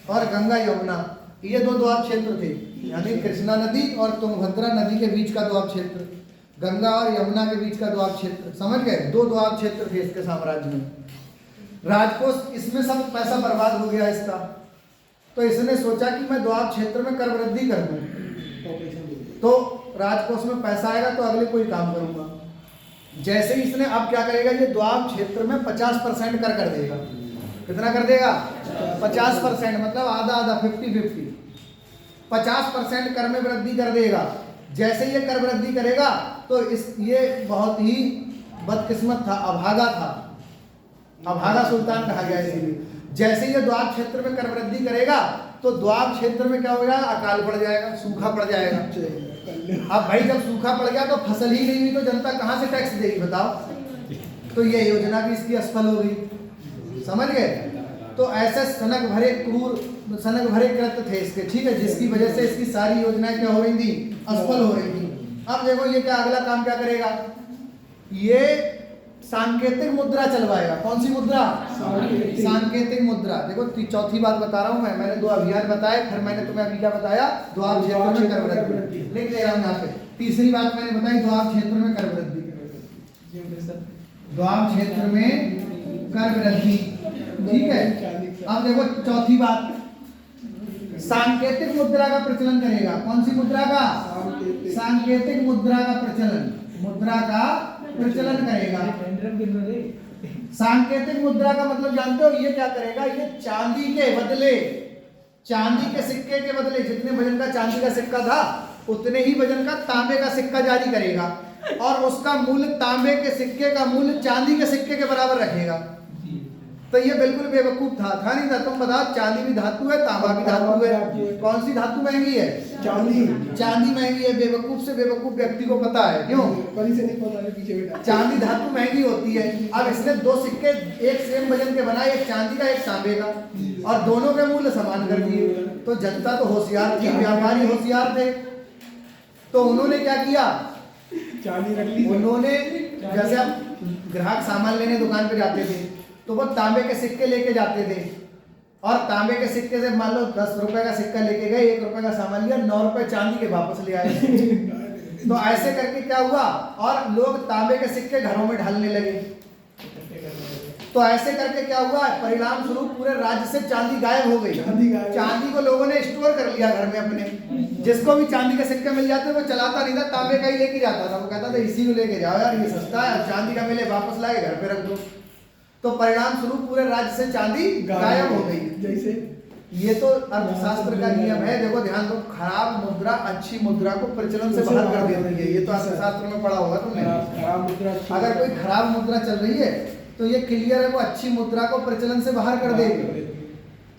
और गंगा यमुना, ये दो द्वाब क्षेत्र थे। यानी कृष्णा नदी और तुंगभद्रा नदी के बीच का द्वाब क्षेत्र, गंगा और यमुना के बीच का द्वाब क्षेत्र। समझ गए? दो द्वाब क्षेत्र थे इसके साम्राज्य में। राजकोष, इसमें सब पैसा बर्बाद हो गया इसका। तो इसने सोचा कि मैं द्वाब क्षेत्र में कर वृद्धि कर दूं, तो राजकोष में पैसा आएगा तो अगले कोई काम करूंगा। जैसे ही इसने अब क्या करेगा, ये द्वाब क्षेत्र में 50% कर देगा। कितना कर देगा? 50%, मतलब आधा आधा, 50-50, 50% कर में वृद्धि कर देगा। जैसे ये कर वृद्धि करेगा तो ये बहुत ही बदकिस्मत था, अभागा था, अभागा सुल्तान कहा गया इसीलिए। जैसे ये द्वाब क्षेत्र में कर वृद्धि करेगा तो द्वाब क्षेत्र में क्या हो जाएगा, अकाल पड़ जाएगा, सूखा पड़ जाएगा। अब भाई जब सूखा पड़ गया तो फसल ही नहीं हुई तो जनता कहां से टैक्स देगी बताओ? तो ये योजना भी इसकी असफल हो गई। समझ गए? तो ऐसे सनक भरे कृत्य थे इसके, ठीक है, जिसकी वजह से इसकी सारी योजनाएं क्या हो रही थी, असफल हो रही थी। अब देखो ये क्या अगला काम क्या करेगा, ये सांकेतिक मुद्रा चलवाएगा। कौन सी मुद्रा? सांकेतिक मुद्रा। देखो चौथी बात बता रहा हूं मैंने 2 अभियान बताए, फिर मैंने तुम्हें अभी क्या बताया, द्वाब क्षेत्र में कर वृद्धि। लिख दे रहा हूं यहाँ पे। तीसरी बात मैंने बताई, द्वाब क्षेत्र में कर वृद्धि। द्वाब क्षेत्र में कर वृद्धि, ठीक है। अब देखो चौथी बात, सांकेतिक मुद्रा का प्रचलन करेगा। कौन सी मुद्रा का? सांकेतिक मुद्रा का प्रचलन, मुद्रा का प्रचलन करेगा। सांकेतिक मुद्रा का मतलब जानते हो, ये क्या करेगा, ये चांदी के बदले, चांदी के सिक्के के बदले जितने वजन का चांदी का सिक्का था उतने ही वजन का तांबे का सिक्का जारी करेगा और उसका मूल्य तांबे के सिक्के का मूल्य चांदी के सिक्के के बराबर रखेगा। तो ये बिल्कुल बेवकूफ था नहीं था? तुम बताओ, चांदी भी धातु है, तांबा भी धातु है, कौन सी धातु महंगी है? चांदी महंगी है। बेवकूफ से बेवकूफ व्यक्ति को पता है, क्यों? से नहीं पता है, पीछे बेटा। चांदी धातु महंगी होती है। अब इसने 2 सिक्के एक सेम वजन के बनाए, एक चांदी का एक तांबे का, और दोनों के मूल्य समान कर दिए। तो जनता तो होशियार थी, व्यापारी होशियार थे, तो उन्होंने क्या किया, चांदी रख ली। उन्होंने, जैसे अब ग्राहक सामान लेने दुकान पे जाते थे तो वो तांबे के सिक्के लेके जाते थे, और तांबे के सिक्के से मान लो 10 रुपए का सिक्का लेके गए, 1 रुपए का सामान लिया, 9 रुपए चांदी के वापस ले आए। तो ऐसे करके क्या हुआ, और लोग तांबे के सिक्के घरों में ढालने लगे। तो ऐसे करके क्या हुआ, परिणाम स्वरूप पूरे राज्य से चांदी गायब हो गई। चांदी को लोगों ने स्टोर कर लिया घर में अपने। जिसको भी चांदी के सिक्के मिल जाते वो चलाता नहीं था, तांबे का ही लेके जाता था। वो कहता था इसी को लेके जाओ यार, ये सस्ता है, चांदी का मिले वापस लाके घर पे रख दो। तो परिणाम स्वरूप पूरे राज्य से चांदी गायब हो गई। जैसे ये तो अर्थशास्त्र का नियम है। देखो ध्यान दो, खराब मुद्रा अच्छी मुद्रा को प्रचलन से बाहर कर देती है। ये तो अर्थशास्त्र में पढ़ा होगा तुमने। खराब मुद्रा, अगर कोई खराब मुद्रा चल रही है तो ये क्लियर है, वो अच्छी मुद्रा को प्रचलन से बाहर कर देगी।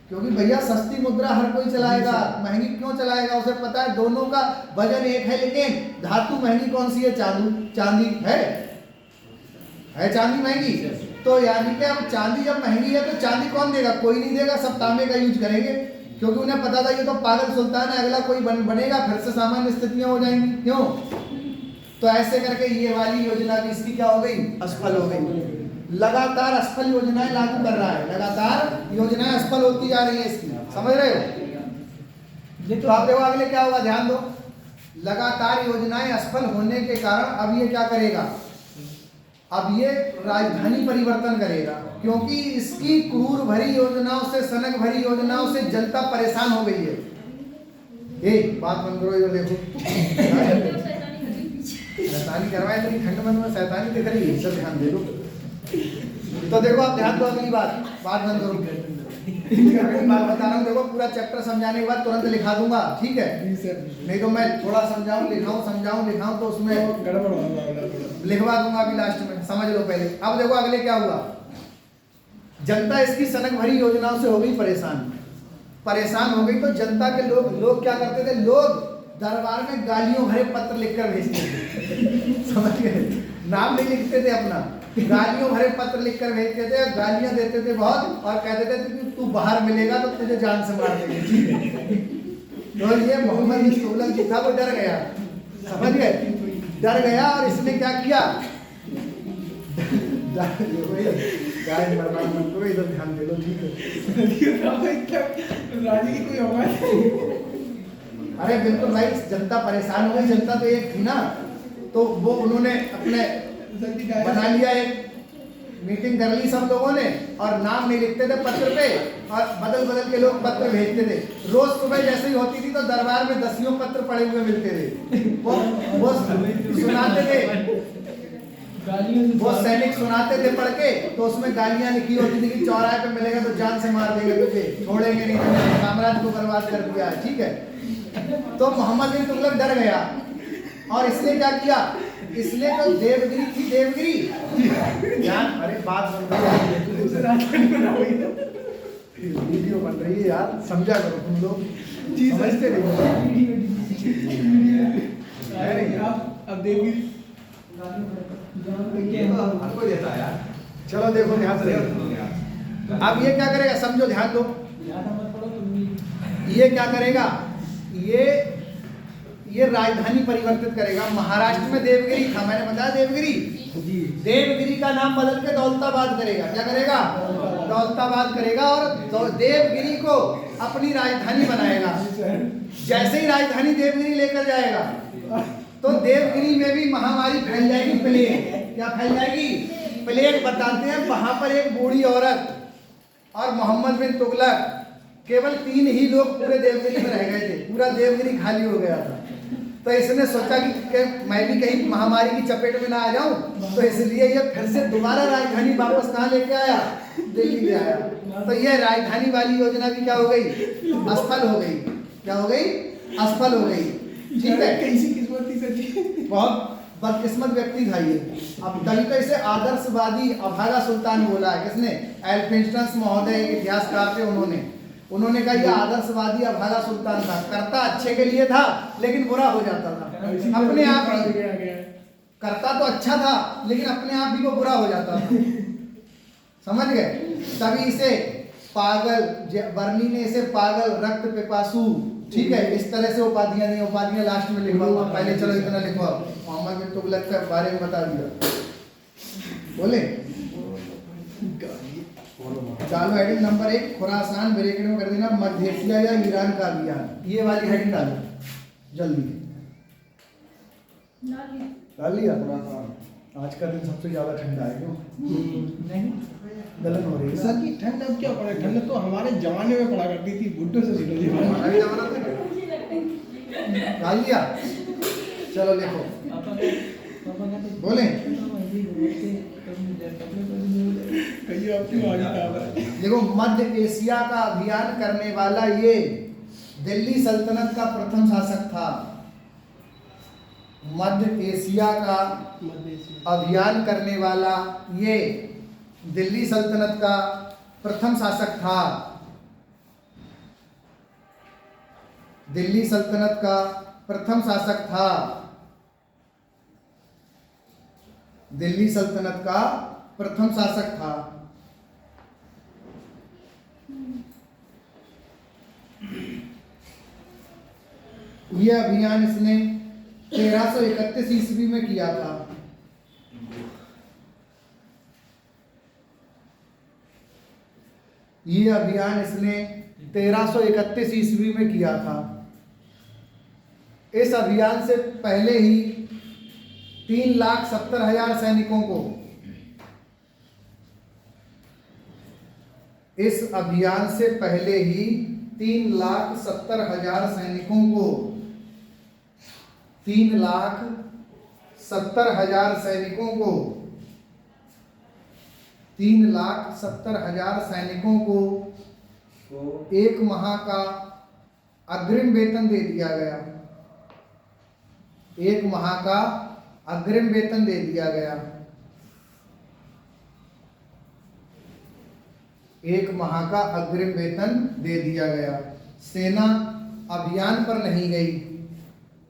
क्योंकि भैया सस्ती मुद्रा हर कोई चलाएगा, महंगी क्यों चलाएगा? उसे पता है दोनों का वजन एक है, लेकिन धातु महंगी कौन सी है? चांदी है चांदी महंगी। तो यानी कि अब चांदी जब महंगी है तो चांदी कौन देगा? कोई नहीं देगा, सब तांबे का यूज करेंगे, क्योंकि उन्हें पता था ये तो पागल सुल्तान है, अगला कोई बनेगा, फिर से सामान्य स्थितियां हो जाएंगी। क्यों? तो ऐसे करके ये वाली योजना भी इसकी क्या हो गई? असफल हो गई। लगातार असफल योजनाएं लागू कर रहा है, लगातार योजनाएं असफल होती जा रही है इसकी। समझ रहे हो? तो आप देखो अगले क्या होगा, ध्यान दो। लगातार योजनाएं असफल होने के कारण अब ये क्या करेगा, अब ये राजधानी परिवर्तन करेगा, क्योंकि इसकी क्रूर भरी योजनाओं से, सनक भरी योजनाओं से जनता परेशान हो गई है। बात बंद करो, इधर देखो। शैतानी करवाए, इतनी ठंड में तुम्हें शैतानी दिख रही है, सब ध्यान दे दो। तो देखो आप ध्यान दो, अगली बात बंद करो। अगली बात बता रहा हूँ, देखो पूरा चैप्टर समझाने के बाद तुरंत लिखा दूंगा, ठीक है? नहीं तो मैं थोड़ा समझाऊं लिखाऊं तो उसमें गड़बड़ होगा। लिखवा दूंगा अभी लास्ट में, समझ लो पहले। अब देखो अगले क्या हुआ, जनता इसकी सनक भरी योजनाओं से हो गई परेशान हो गई। तो जनता के लोग क्या करते थे, लोग दरबार में गालियों भरे पत्र लिखकर भेजते थे। समझ गए? नाम नहीं लिखते थे अपना, गालियों भरे पत्र लिखकर भेजते थे, गालियां देते थे बहुत, और कहते थे कि तू बाहर मिलेगा तो तुझे जान से मार देंगे, ठीक है? तो ये मोहम्मद बिन तुगलक जी था, वो डर गया, समझ गए? डर गया और इसने क्या किया, गाय बर्बाद मत करो, इधर ध्यान दे लो, ठीक है? राजी की कोई आवाज नहीं। अरे बिल्कुल भाई, जनता परेशान हो गई, जनता तो एक थी ना, तो वो उन्होंने अपने बना लिया, एक मीटिंग कर ली सब लोगों ने, और नाम नहीं लिखते थे पत्र पे, और बदल के लोग पत्र भेजते थे। रोज सुबह जैसे ही होती थी तो दरबार में 10 पत्र पड़े हुए मिलते थे, वो सुनाते थे, वो सैनिक सुनाते थे पढ़ के, तो उसमें गालियां लिखी होती थी कि चौराहे पे मिलेगा तो जान से मार देंगे तुझे, छोड़ेंगे नहीं, तुमने साम्राज्य को बर्बाद कर दिया, ठीक है? तो मोहम्मद बिन तुगलक डर गया, और इसने क्या किया, इसने तो देवगिरी थी, देवगिरी यार, अरे बात बन रही है, वीडियो बन रही है यार, समझा करो तुम लोग, समझते नहीं। अब देवगिरी आपको देता है यार। चलो देखो ध्यान से, अब ये क्या करेगा, समझो, ध्यान दो। ये क्या करेगा, ये राजधानी परिवर्तित करेगा। महाराष्ट्र में देवगिरी था, मैंने बताया देवगिरी, देवगिरी का नाम बदल के दौलताबाद करेगा। क्या करेगा, दौलताबाद करेगा, और देवगिरी को अपनी राजधानी बनाएगा। जैसे ही राजधानी देवगिरी लेकर जाएगा तो देवगिरी में भी महामारी फैल जाएगी, प्लेग। क्या फैल जाएगी, प्लेग बताते हैं। वहां पर एक बूढ़ी औरत और मोहम्मद बिन तुगलक, केवल 3 ही लोग पूरे देवगिरी में रह गए थे, पूरा देवगिरी खाली हो गया था। तो इसने सोचा कि मैं भी कहीं महामारी की चपेट में ना आ जाऊं, तो इसलिए ये फिर से दोबारा राजधानी वापस कहाँ लेके आया, दिल्ली ले आया। तो ये राजधानी वाली योजना भी क्या हो गई, असफल हो गई। क्या हो गई, असफल हो गई, ठीक है? कैसी किस्मती से बहुत बदकिस्मत व्यक्ति था ये। अब तभी तो इसे आदर्शवादी अभागा सुल्तान बोला है। किसने, एल्फिंस्टन महोदय इतिहासकार थे, उन्होंने कहा यह आदर्शवादी अभागा सुल्तान था। करता अच्छे के लिए था लेकिन बुरा हो जाता था अपने आप ही। करता तो अच्छा था लेकिन अपने आप ही वो बुरा हो जाता था, समझ गए? तभी इसे पागल, बर्नी ने इसे पागल, रक्त पिपासु, ठीक है, इस तरह से उपाधियां दी। उपाधियां लास्ट में लिखवाऊंगा, पहले चलो इतना लिखवाओ। मोहम्मद बिन तुगलक के बारे में बता दिया, बोले। चालू हेडिंग नंबर 1, खुरासान ब्रैकेट में कर देना, मध्य एशिया या ईरान का अभियान। ये वाली हेडिंग डालो जल्दी। डाल लिया। आज का दिन सबसे ज्यादा ठंडा है, क्यों? नहीं, गलन हो रही है सर की ठंड अब क्या पड़ा, ठंड तो हमारे जमाने में पड़ा करती थी, बुड्ढों से सीधे हमारा भी जमाना था। डाल लिया, चलो लिखो, बोले। देखो, मध्य एशिया का अभियान करने वाला ये दिल्ली सल्तनत का प्रथम शासक था। मध्य एशिया का अभियान करने वाला ये दिल्ली सल्तनत का प्रथम शासक था। दिल्ली सल्तनत का प्रथम शासक था। दिल्ली सल्तनत का प्रथम शासक था। यह अभियान इसने 1331 ईस्वी में किया था। यह अभियान इसने 1331 ईस्वी में किया था। इस अभियान से पहले ही 3,70,000 सैनिकों को, इस अभियान से पहले ही 3,70,000 सैनिकों को, 3,70,000 सैनिकों को, 3,70,000 सैनिकों को 1 माह का अग्रिम वेतन दे दिया गया। 1 माह का अग्रिम वेतन दे दिया गया। 1 माह का अग्रिम वेतन दे दिया गया। सेना अभियान पर नहीं गई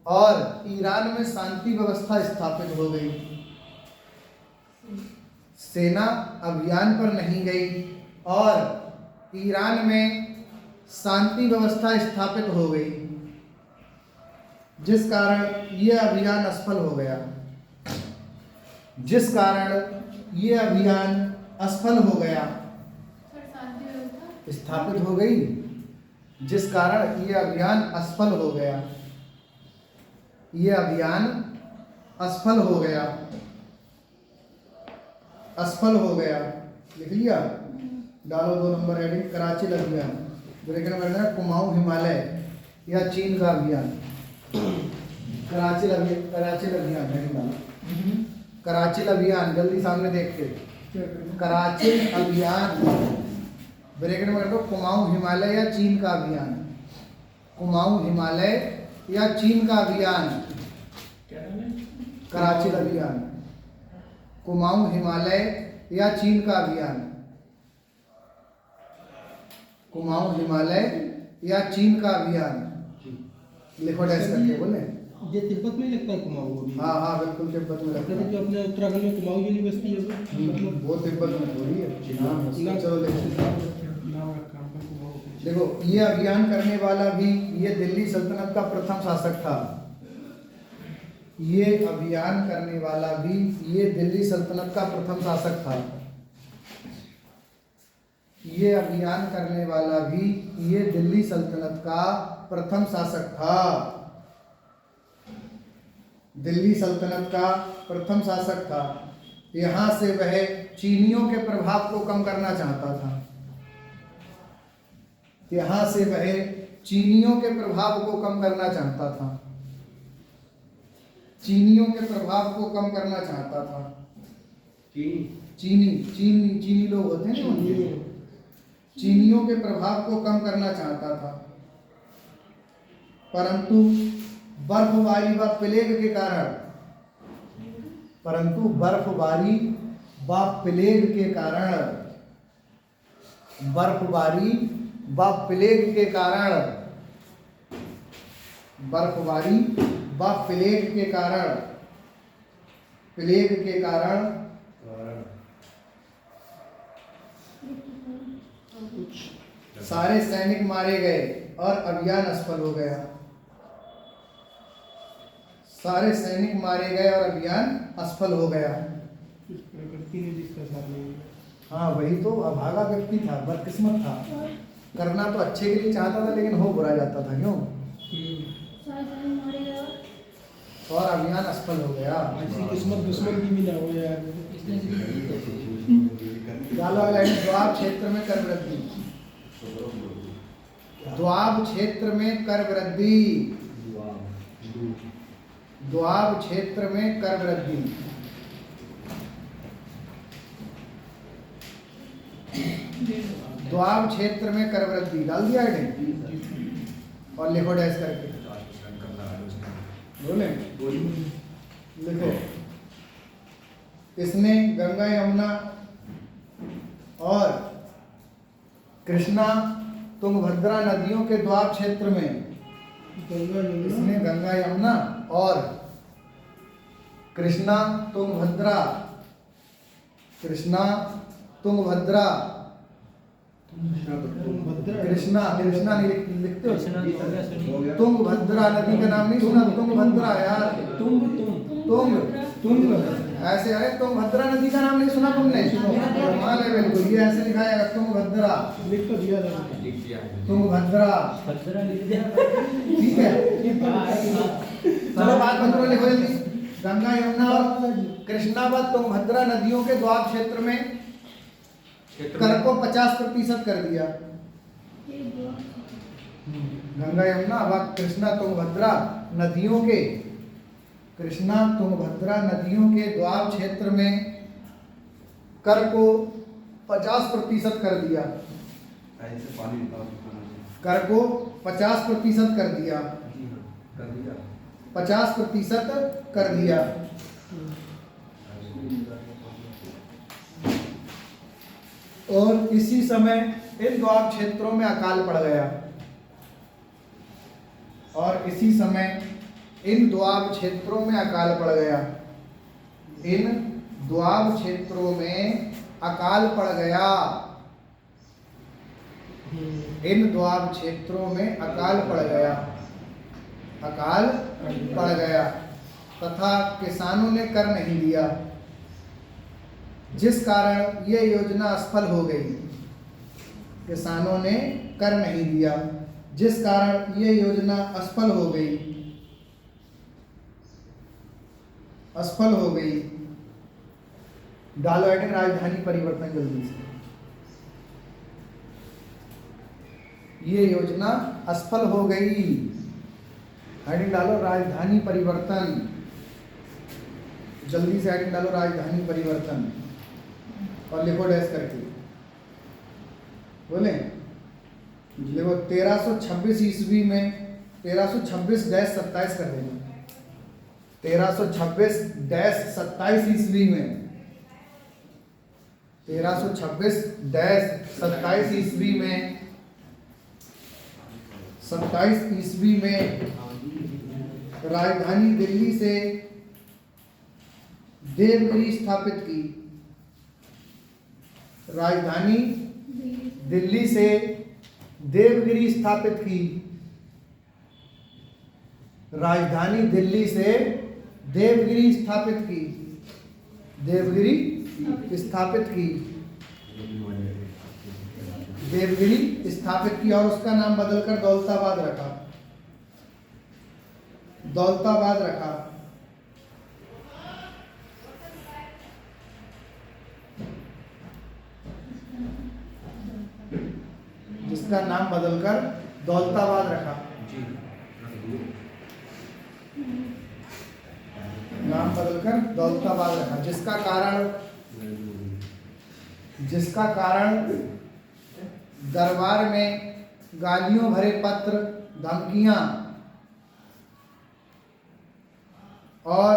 और ईरान में शांति व्यवस्था स्थापित हो गई। सेना अभियान पर नहीं गई और ईरान में शांति व्यवस्था स्थापित हो गई, जिस कारण यह अभियान असफल हो गया। जिस कारण यह अभियान असफल हो गया, स्थापित हो गई, जिस कारण यह अभियान असफल हो गया। यह अभियान असफल हो गया। असफल हो गया लिख लिया। डालो 2 नंबर हेडिंग। कराची अभियान, ब्रैकेट में है कुमाऊं हिमालय या चीन का अभियान। कराची अभियान हेडिंग डालो। कराची अभियान जल्दी सामने देख के। कराची अभियान ब्रैकेट में रखो कुमाऊं हिमालय या चीन का अभियान। कुमाऊं हिमालय या चीन का अभियान। कराची अभियान, कुमाऊं हिमालय या चीन का अभियान। कुमाऊं हिमालय या चीन का अभियान। लिखो डैश करके बोले। ये तिब्बत में लगता है कुमाऊं अभी? हाँ हाँ बिल्कुल तिब्बत में लगता है। जो अपने उत्तराखंड में कुमाऊं यूनिवर्सिटी है मतलब वो तिब्बत में थोड़ी है। चलो देखो, ये अभियान करने वाला भी ये दिल्ली सल्तनत का प्रथम शासक था। ये अभियान करने वाला भी ये दिल्ली सल्तनत का प्रथम शासक था। ये अभियान करने वाला भी ये दिल्ली सल्तनत का प्रथम शासक था। दिल्ली सल्तनत का प्रथम शासक था। यहाँ से वह चीनियों के प्रभाव को कम करना चाहता था। यहाँ से वह चीनियों के प्रभाव को कम करना चाहता था। चीनियों के प्रभाव को कम करना चाहता था। चीनी लोग होते हैं ना, चीनियों के प्रभाव को कम करना चाहता था। परंतु बर्फबारी व प्लेग के कारण बर्फबारी व प्लेग के कारण प्लेग के कारण सारे सैनिक मारे गए और अभियान असफल हो गया। सारे सैनिक मारे गए और अभियान असफल हो गया। प्रकृति ने जिसका साथ नहीं दिया। हाँ वही तो, अभागा व्यक्ति था, बदकिस्मत था। करना तो अच्छे के लिए चाहता था लेकिन हो बुरा जाता था। क्यों? और अभियान असफल हो गया। ऐसी किस्मत दुश्मन की भी ना हो यार। द्वाब क्षेत्र में कर वृद्धि। द्वाब क्षेत्र में कर वृद्धि। द्वाब क्षेत्र में कर वृद्धि। द्वाब क्षेत्र में कर वृद्धि डाल दिया है और लिखो डैश करके बोले। लिखो, इसने गंगा यमुना और कृष्णा तुंगभद्रा नदियों के द्वाब क्षेत्र में इसने गंगा यमुना और कृष्णा तुंगभद्रा कृष्णा नहीं लिखते हो? तुंगभद्रा नदी का नाम नहीं सुना? तुंगभद्रा यार, तुंग ऐसे। अरे तुंगभद्रा नदी का नाम नहीं सुना तुमने? कमाल है बिल्कुल। ये ऐसे लिखा है तुंगभद्रा। लिख तो दिया था। तुंगभद्रा ठीक है। चलो बात बंद करो, लिखो जल्दी। गंगा यमुना और कृष्णा व तुंगभद्रा नदियों के द्वाब क्षेत्र में कर को 50% कर दिया। गंगा यमुना व कृष्णा तुंगभद्रा नदियों के द्वाब क्षेत्र में कर को 50% कर दिया, ऐसे पानी कर को 50% कर दिया, कर दिया 50% कर दिया। और इसी समय इन द्वाब क्षेत्रों में अकाल पड़ गया, और इसी समय इन द्वाब क्षेत्रों में अकाल पड़ गया, इन द्वाब क्षेत्रों में अकाल पड़ गया, इन द्वाब क्षेत्रों में अकाल पड़ गया, अकाल पड़ गया तथा किसानों ने कर नहीं दिया, जिस कारण ये योजना असफल हो गई। किसानों ने कर नहीं दिया, जिस कारण ये योजना असफल हो गई, असफल हो गई। डालो हेडिंग राजधानी परिवर्तन जल्दी से। ये योजना असफल हो गई, हेडिंग डालो राजधानी परिवर्तन, जल्दी से हेडिंग डालो राजधानी परिवर्तन और लिखो डैश करके, बोले लिखो 1326 ईस्वी में 1326-27 कर देना, 1326-27 ईस्वी में 1326-27 ईस्वी में 27 ईस्वी में राजधानी दिल्ली से देवगिरी स्थापित की, राजधानी दिल्ली से देवगिरी स्थापित की, राजधानी दिल्ली से देवगिरी स्थापित की, देवगिरी स्थापित की, देवगिरी स्थापित की और उसका नाम बदलकर दौलताबाद रखा, दौलताबाद रखा। जिसका नाम बदलकर दौलताबाद रखा, नाम बदलकर दौलताबाद रखा, जिसका कारण दरबार में गालियों भरे पत्र, धमकियां और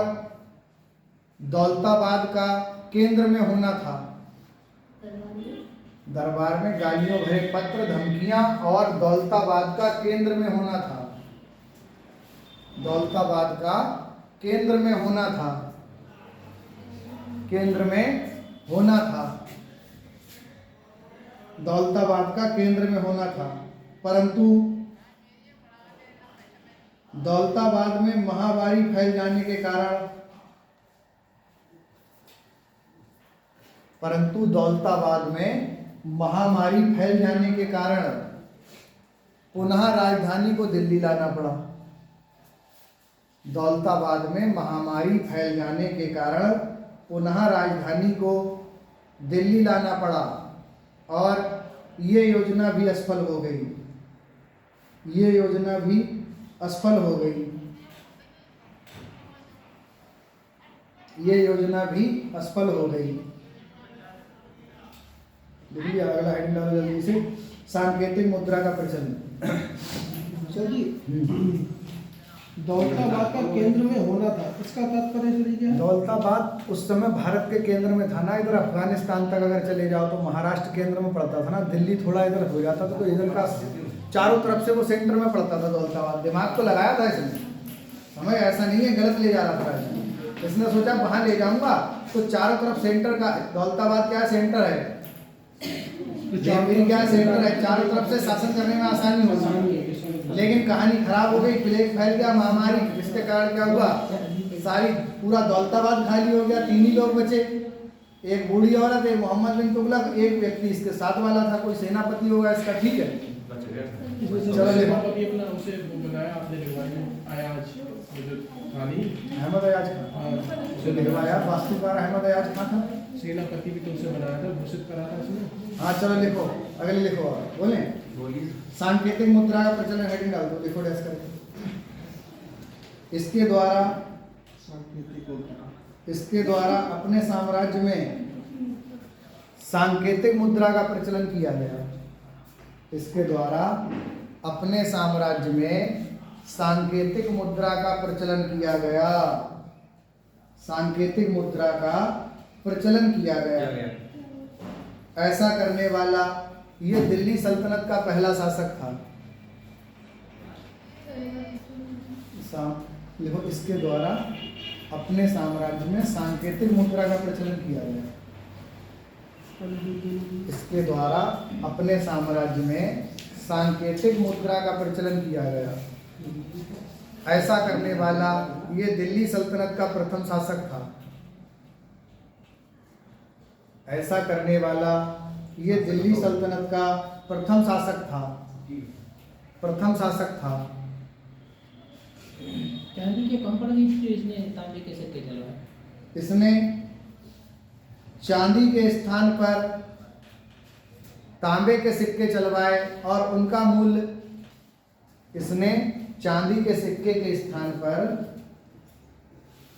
दौलताबाद का केंद्र में होना था। दरबार में गालियों भरे पत्र, धमकियां और दौलताबाद का केंद्र में होना था, दौलताबाद का केंद्र में होना था, केंद्र में होना था, दौलताबाद का केंद्र में होना था। परंतु दौलताबाद में महामारी फैल जाने के कारण, परंतु दौलताबाद में महामारी फैल जाने के कारण पुनः राजधानी को दिल्ली लाना पड़ा। दौलताबाद में महामारी फैल जाने के कारण पुनः राजधानी को दिल्ली लाना पड़ा और ये योजना भी असफल हो गई, ये योजना भी असफल हो गई, ये योजना भी असफल हो गई। देखिए अगला हेडिंग डालो जल्दी से, सांकेतिक मुद्रा का प्रचलन। चलिए, दौलताबाद का केंद्र में होना था, इसका तात्पर्य सही क्या है? दौलताबाद उस समय भारत के केंद्र में था ना, इधर अफगानिस्तान तक अगर चले जाओ तो महाराष्ट्र केंद्र में पड़ता था ना, दिल्ली थोड़ा इधर हो जाता था, तो इधर का चारों तरफ से वो सेंटर में पड़ता था दौलताबाद। दिमाग तो लगाया था इसने, समय ऐसा नहीं है गलत ले जा रहा था इसने सोचा वहां ले जाऊंगा तो चारों तरफ सेंटर का, दौलताबाद क्या सेंटर है, देवगिरी क्या सेंटर है, चारों तरफ से शासन करने में आसानी होगी। लेकिन कहानी खराब हो गई, प्लेग फैल गया, महामारी, जिसके कारण क्या हुआ, सारी पूरा दौलताबाद खाली हो गया। 3 ही लोग बचे, एक बूढ़ी औरत, एक मोहम्मद बिन तुगलक, एक व्यक्ति इसके साथ वाला था, कोई सेनापति होगा इसका, ठीक है। चलो देखो अपना उसे बनाया आपने, आया आज अहमद अयाज खान लिखवाया, वास्तुकार अहमद अयाज खान था, सेनापति भी तो उसे बनाया था, घोषित करा था उसने। हाँ चलो लिखो, अगले लिखो, बोले सांकेतिक मुद्रा का प्रचलन, हेडिंग डाल दो, लिखो डैश करके। इसके द्वारा अपने साम्राज्य में सांकेतिक मुद्रा का प्रचलन किया गया। इसके द्वारा अपने साम्राज्य में सांकेतिक मुद्रा का प्रचलन किया गया। सांकेतिक मुद्रा का प्रचलन किया गया। ऐसा करने वाला ये दिल्ली सल्तनत का पहला शासक था। देखो, इसके द्वारा अपने साम्राज्य में सांकेतिक मुद्रा का प्रचलन किया गया। इसके द्वारा अपने साम्राज्य में सांकेतिक मुद्रा का प्रचलन किया गया। ऐसा करने वाला ये दिल्ली सल्तनत का प्रथम शासक था। ऐसा करने वाला ये दिल्ली सल्तनत का प्रथम शासक था। प्रथम शासक था। चांदी के कम पड़ गई थी जो इसने तांबे के सिक्के चलवाए। इसने चांदी के स्थान पर तांबे के सिक्के चलवाए और उनका मूल्य, इसने चांदी के सिक्के के स्थान पर,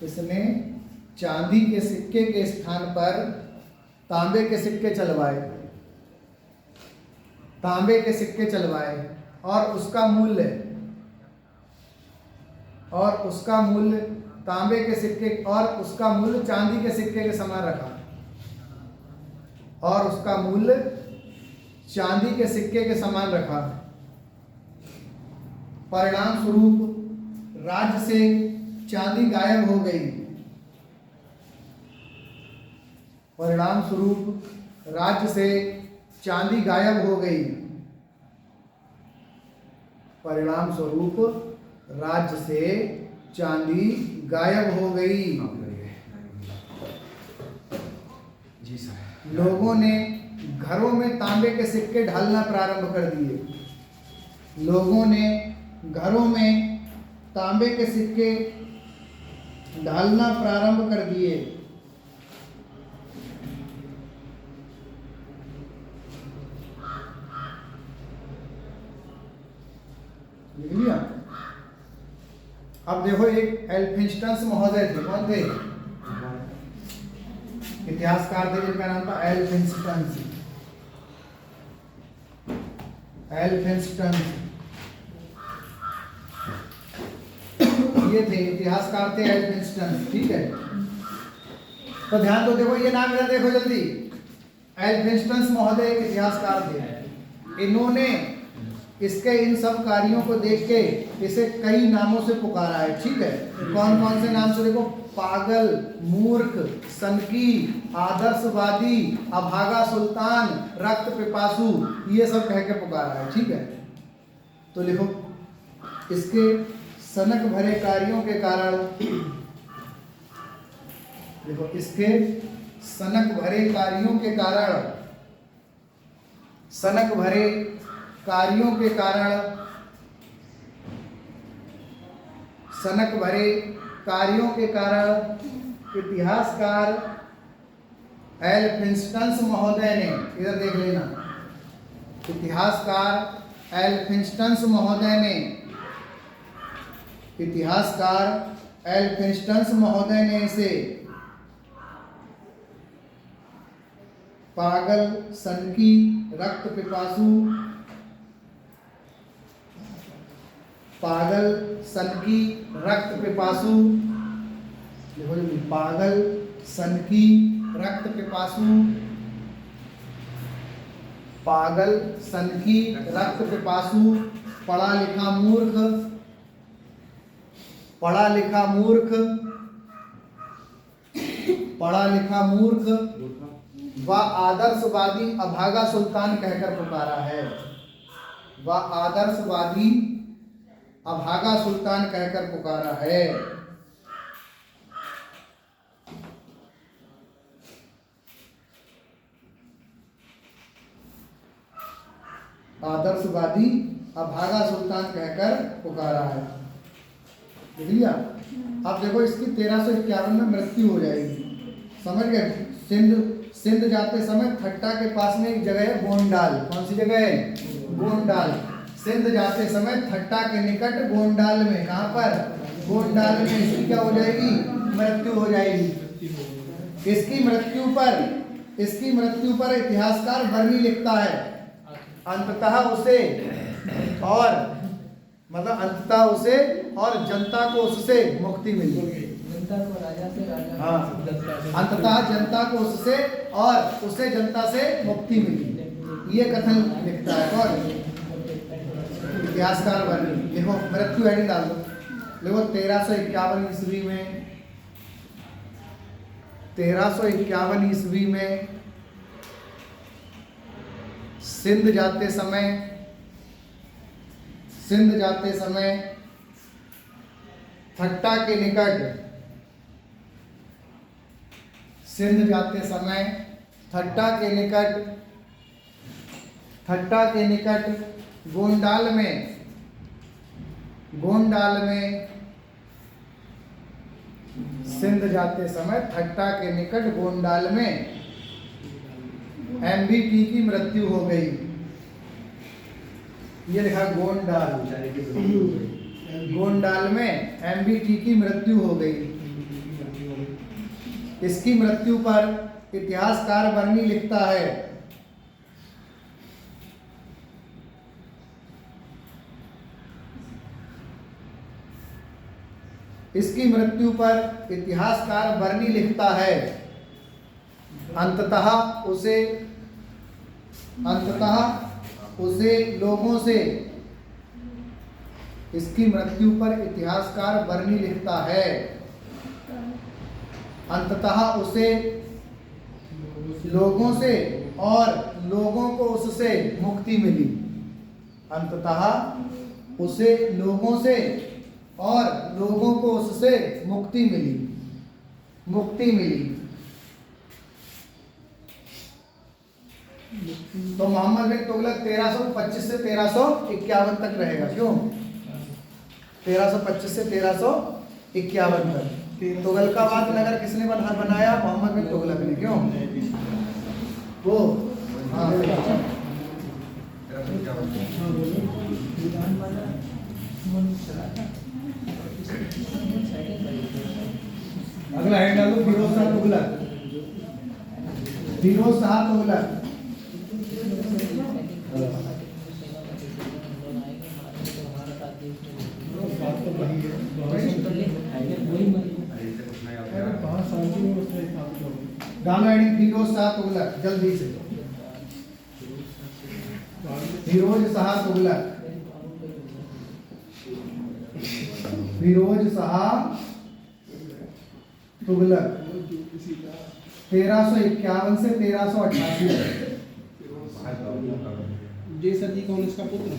इसने चांदी के सिक्के के स्थान पर तांबे के सिक्के चलवाए। तांबे के सिक्के चलवाए और उसका मूल्य तांबे के सिक्के और उसका मूल्य चांदी के सिक्के के समान रखा। और उसका मूल्य चांदी के सिक्के के समान रखा। परिणाम स्वरूप राज्य से चांदी गायब हो गई। परिणाम स्वरूप राज्य से चांदी गायब हो गई। परिणाम स्वरूप राज्य से चांदी गायब हो गई। जी सर। लोगों ने घरों में तांबे के सिक्के ढालना प्रारंभ कर दिए। लोगों ने घरों में तांबे के सिक्के ढालना प्रारंभ कर दिए। लिख लिया। अब देखो, एक एल्फिंस्टन महोदय थे। कौन थे? इतिहासकार थे जिनका नाम था एल्फिंस्टन। एल्फिंस्टन ये थे, इतिहासकार थे एल्फिंस्टन। ठीक है, तो ध्यान दो। देखो, ये नाम इधर देखो जल्दी। एल्फिंस्टन महोदय एक इतिहासकार थे। इन्होंने इसके इन सब कार्यों को देख के इसे कई नामों से पुकारा है। ठीक है, कौन कौन से नाम से? देखो, पागल, मूर्ख, सनकी, आदर्शवादी, अभागा सुल्तान, रक्त पिपासु, ये सब कह के पुकारा है। ठीक है, तो लिखो, इसके सनक भरे कार्यों के कारण, देखो, इसके सनक भरे कार्यों के कारण, सनक भरे कार्यों के कारण, सनक भरे कार्यों के कारण इतिहासकार एल्फिंस्टन महोदय ने, इधर देख लेना, इतिहासकार एल्फिंस्टन महोदय ने, इतिहासकार एल्फिंस्टन महोदय ने इसे पागल, सनकी, रक्त पिपासु, पागल, सनकी, रक्त पिपासु, देखो जी, पागल, सनकी, रक्त पिपासु, पागल, सनकी, रक्त पिपासु, पढ़ा लिखा मूर्ख, पढ़ा लिखा मूर्ख, पढ़ा लिखा मूर्ख व आदर्शवादी अभागा सुल्तान कहकर पुकारा है। व आदर्शवादी अभागा सुल्तान कहकर पुकारा है। आदर्शवादी अभागा सुल्तान कहकर पुकारा है। देख लिया। अब देखो, इसकी 1351 में मृत्यु हो जाएगी। समझ गए? सिंध जाते समय थट्टा के पास में एक जगह है गोंडाल। कौन सी जगह है? गोंडाल। सिंध जाते समय थट्टा के निकट गोंडाल में, कहाँ पर? गोंडाल में इसकी क्या हो जाएगी? मृत्यु हो जाएगी। इसकी मृत्यु पर इसकी मृत्यु पर इतिहासकार वर्णी लिखता है अंततः उसे और मतलब अंततः उसे और जनता को उससे मुक्ति मिली। जनता को राजा से, राजा हाँ, अंततः जनता को उससे और उसे जनता से मुक्ति मिली। ये कथन लिखता है कौन? इतिहासकार वर्णी। देखो मृत्यु हेडिंग डाल दो। देखो 1351 ईस्वी में 1351 ईस्वी में सिंध जाते समय थट्टा के निकट सिंध जाते समय थट्टा के निकट गोंडाल में सिंध जाते समय थट्टा के निकट गोंडाल में एमबीटी की मृत्यु हो गई। ये लिखा गोंडाल में एमबीटी की मृत्यु हो गई। इसकी मृत्यु पर इतिहासकार वर्णी लिखता है अंततः उसे लोगों से इसकी मृत्यु पर इतिहासकार वर्णी लिखता है अंततः उसे लोगों से और लोगों को उससे मुक्ति मिली। अंततः उसे लोगों से और लोगों को उससे मुक्ति मिली। तो मोहम्मद बिन तुगलक 1325 से 1351 तक रहेगा। क्यों? 1325 से 1351 तक। तुगलकाबाद नगर किसने बनाया? मोहम्मद बिन तुगलक ने। क्यों? वो हाँ अगला हेड डालो फिरोज शाह तुगलक। डालो हेडिंग फिरोज शाह तुगलक जल्दी से। फिरोज शाह तुगलक 1351 से 1388। जयसर जी कौन इसका पुत्र?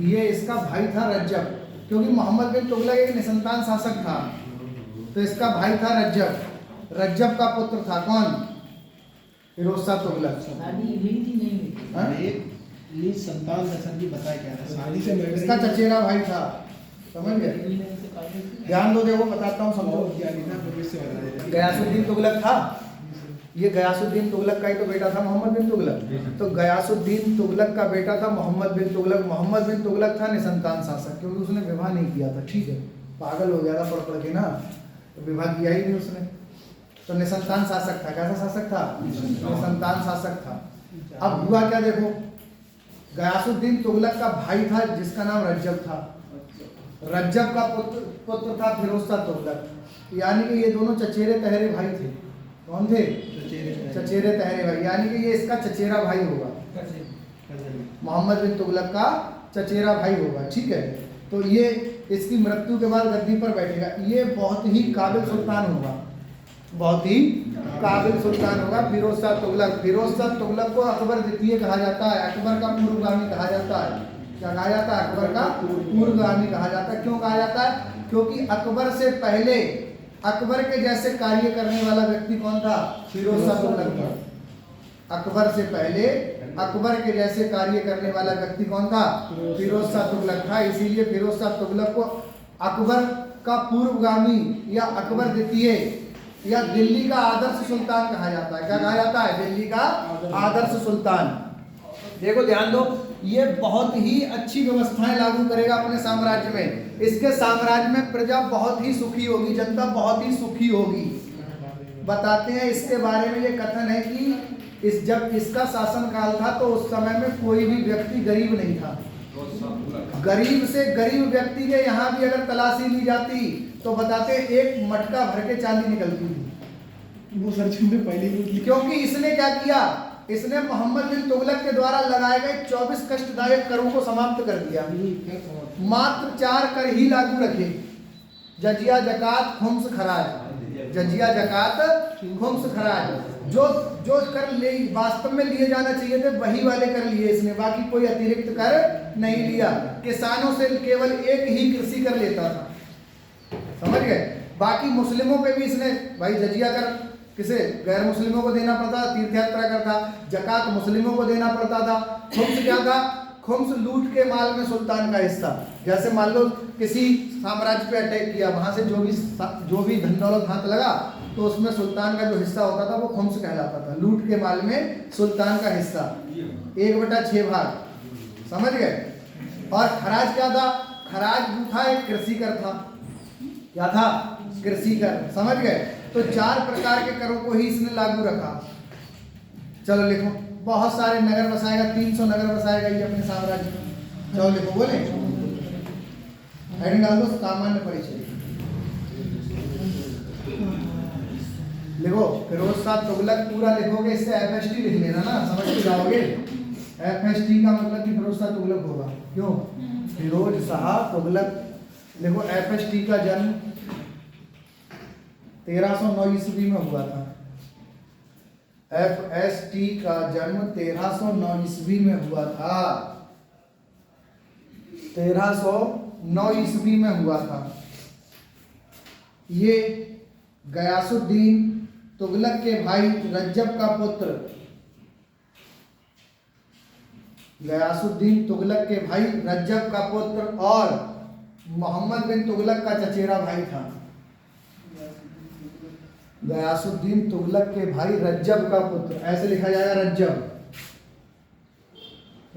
ये इसका भाई था रज्जब, क्योंकि मोहम्मद बिन तुगलक एक निसंतान शासक था, तो इसका भाई था रज्जब का पुत्र था कौन? फिरोज शाह तुगलक। शादी हुई थी नहीं हुई थी? हाँ? संतान दर्शन जी बताया क्या था? शादी से इसका चचेरा भाई था, समझ गए? ध्यान दो, देखो बताता हूँ, समझो। गयासुद्दीन तुगलक था, ये गयासुद्दीन तुगलक का ही तो बेटा था मोहम्मद बिन तुगलक। तो गयासुद्दीन तुगलक का बेटा था मोहम्मद बिन तुगलक। मोहम्मद बिन तुगलक था निसंतान शासक, क्योंकि उसने विवाह नहीं किया था। ठीक है, पागल हो गया था पढ़ के ना, तो विवाह किया ही नहीं उसने, तो निसंतान शासक था। कैसा शासक था? निसंतान शासक था। अब हुआ क्या देखो, गयासुद्दीन तुगलक का भाई था जिसका नाम रज्जब था। रज्जब का पुत्र था फिरोज शाह तुगलक, यानी कि ये दोनों चचेरे तहरे भाई थे। कौन थे? चचेरे तहरे भाई, यानी कि ये इसका चचेरा भाई होगा, मोहम्मद बिन तुगलक का चचेरा भाई होगा। ठीक है, तो ये इसकी मृत्यु के बाद गद्दी पर बैठेगा। ये बहुत ही काबिल सुल्तान होगा, फिरोज शाह तुगलक। फिरोज शाह तुगलक को अकबर द्वितीय कहा जाता है, अकबर का पूर्वगामी कहा जाता है। क्या कहा जाता है? अकबर का पूर्वगामी कहा जाता है। क्यों कहा जाता है? क्योंकि अकबर से पहले अकबर के जैसे कार्य करने वाला व्यक्ति कौन था? फिरोज शाह तुगलक था। अकबर से पहले अकबर के जैसे कार्य करने वाला व्यक्ति कौन था? फिरोज शाह तुगलक था। इसीलिए फिरोज शाह तुगलक को अकबर का पूर्वगामी या अकबर द्वितीय या दिल्ली का आदर्श सुल्तान कहा जाता है। क्या कहा जाता है? दिल्ली का आदर्श सुल्तान। देखो ध्यान दो, ये बहुत ही अच्छी व्यवस्थाएं लागू करेगा अपने साम्राज्य में। इसके साम्राज्य में प्रजा बहुत ही सुखी होगी, जनता बहुत ही सुखी होगी। बताते हैं इसके बारे में ये कथन है कि जब इसका शासन काल था तो उस समय में कोई भी व्यक्ति गरीब नहीं था। गरीब से गरीब व्यक्ति के यहाँ भी अगर तलाशी ली जाती तो बताते एक मटका भर के चांदी निकलती थी। वो सर्च में पहले ही क्योंकि इसने क्या किया, इसने मोहम्मद बिन तुगलक के द्वारा लगाए गए 24 कष्टदायक करों को समाप्त कर दिया। मात्र 4 कर ही लागू रखे, जजिया, जकात, खुम्स, खराज। जजिया, जकात, खुम्स, खराज, जो जो कर ले वास्तव में लिए जाना चाहिए थे वही वाले कर लिए इसने, बाकी कोई अतिरिक्त कर नहीं लिया। किसानों से केवल एक ही कृषि कर लेता था, समझ गए। बाकी मुस्लिमों पे भी इसने भाई जजिया कर किसे गैर मुस्लिमों को देना पड़ता, तीर्थ यात्रा करता। जकात मुस्लिमों को देना पड़ता था। खुम्स क्या था, खुम्स लूट के माल में सुल्तान का हिस्सा। जैसे मान लो किसी साम्राज्य पे अटैक किया, वहां से जो भी धन दौलत हाथ लगा तो उसमें सुल्तान का जो हिस्सा होता था वो खुम्स कहलाता था। लूट के माल में सुल्तान का हिस्सा 1/6 भाग, समझ गए। और खराज क्या था, खराज जो था एक कृषि कर था। क्या था, कृषि कर, समझ गए। तो 4 प्रकार के करों को ही इसने लागू रखा। चलो लिखो, बहुत सारे नगर बसाएगा, 300 नगर बसाएगा ये अपने साम्राज्य में। चलो लिखो, बोले हेडिंग डाल दो, सामान्य परिचय लिखो। फिरोज शाह तुगलक पूरा लिखोगे, इससे FST लिख लेना ना, समझ के जाओगे। FST का मतलब कि फिरोज शाह तुगलक होगा। क्यों, फिरोज शाह तुगलक लिखो। FST का जन्म 1309 ईस्वी में हुआ था। FST का जन्म 1309 ईस्वी में हुआ था। 1309 ईस्वी में हुआ था। ये गयासुद्दीन तुगलक के भाई रज्जब का पुत्र, गयासुद्दीन तुगलक के भाई रज्जब का पुत्र और मोहम्मद बिन तुगलक का चचेरा भाई था। गयासुद्दीन तुगलक के भाई रज्जब का पुत्र, ऐसे लिखा जाएगा रज्जब,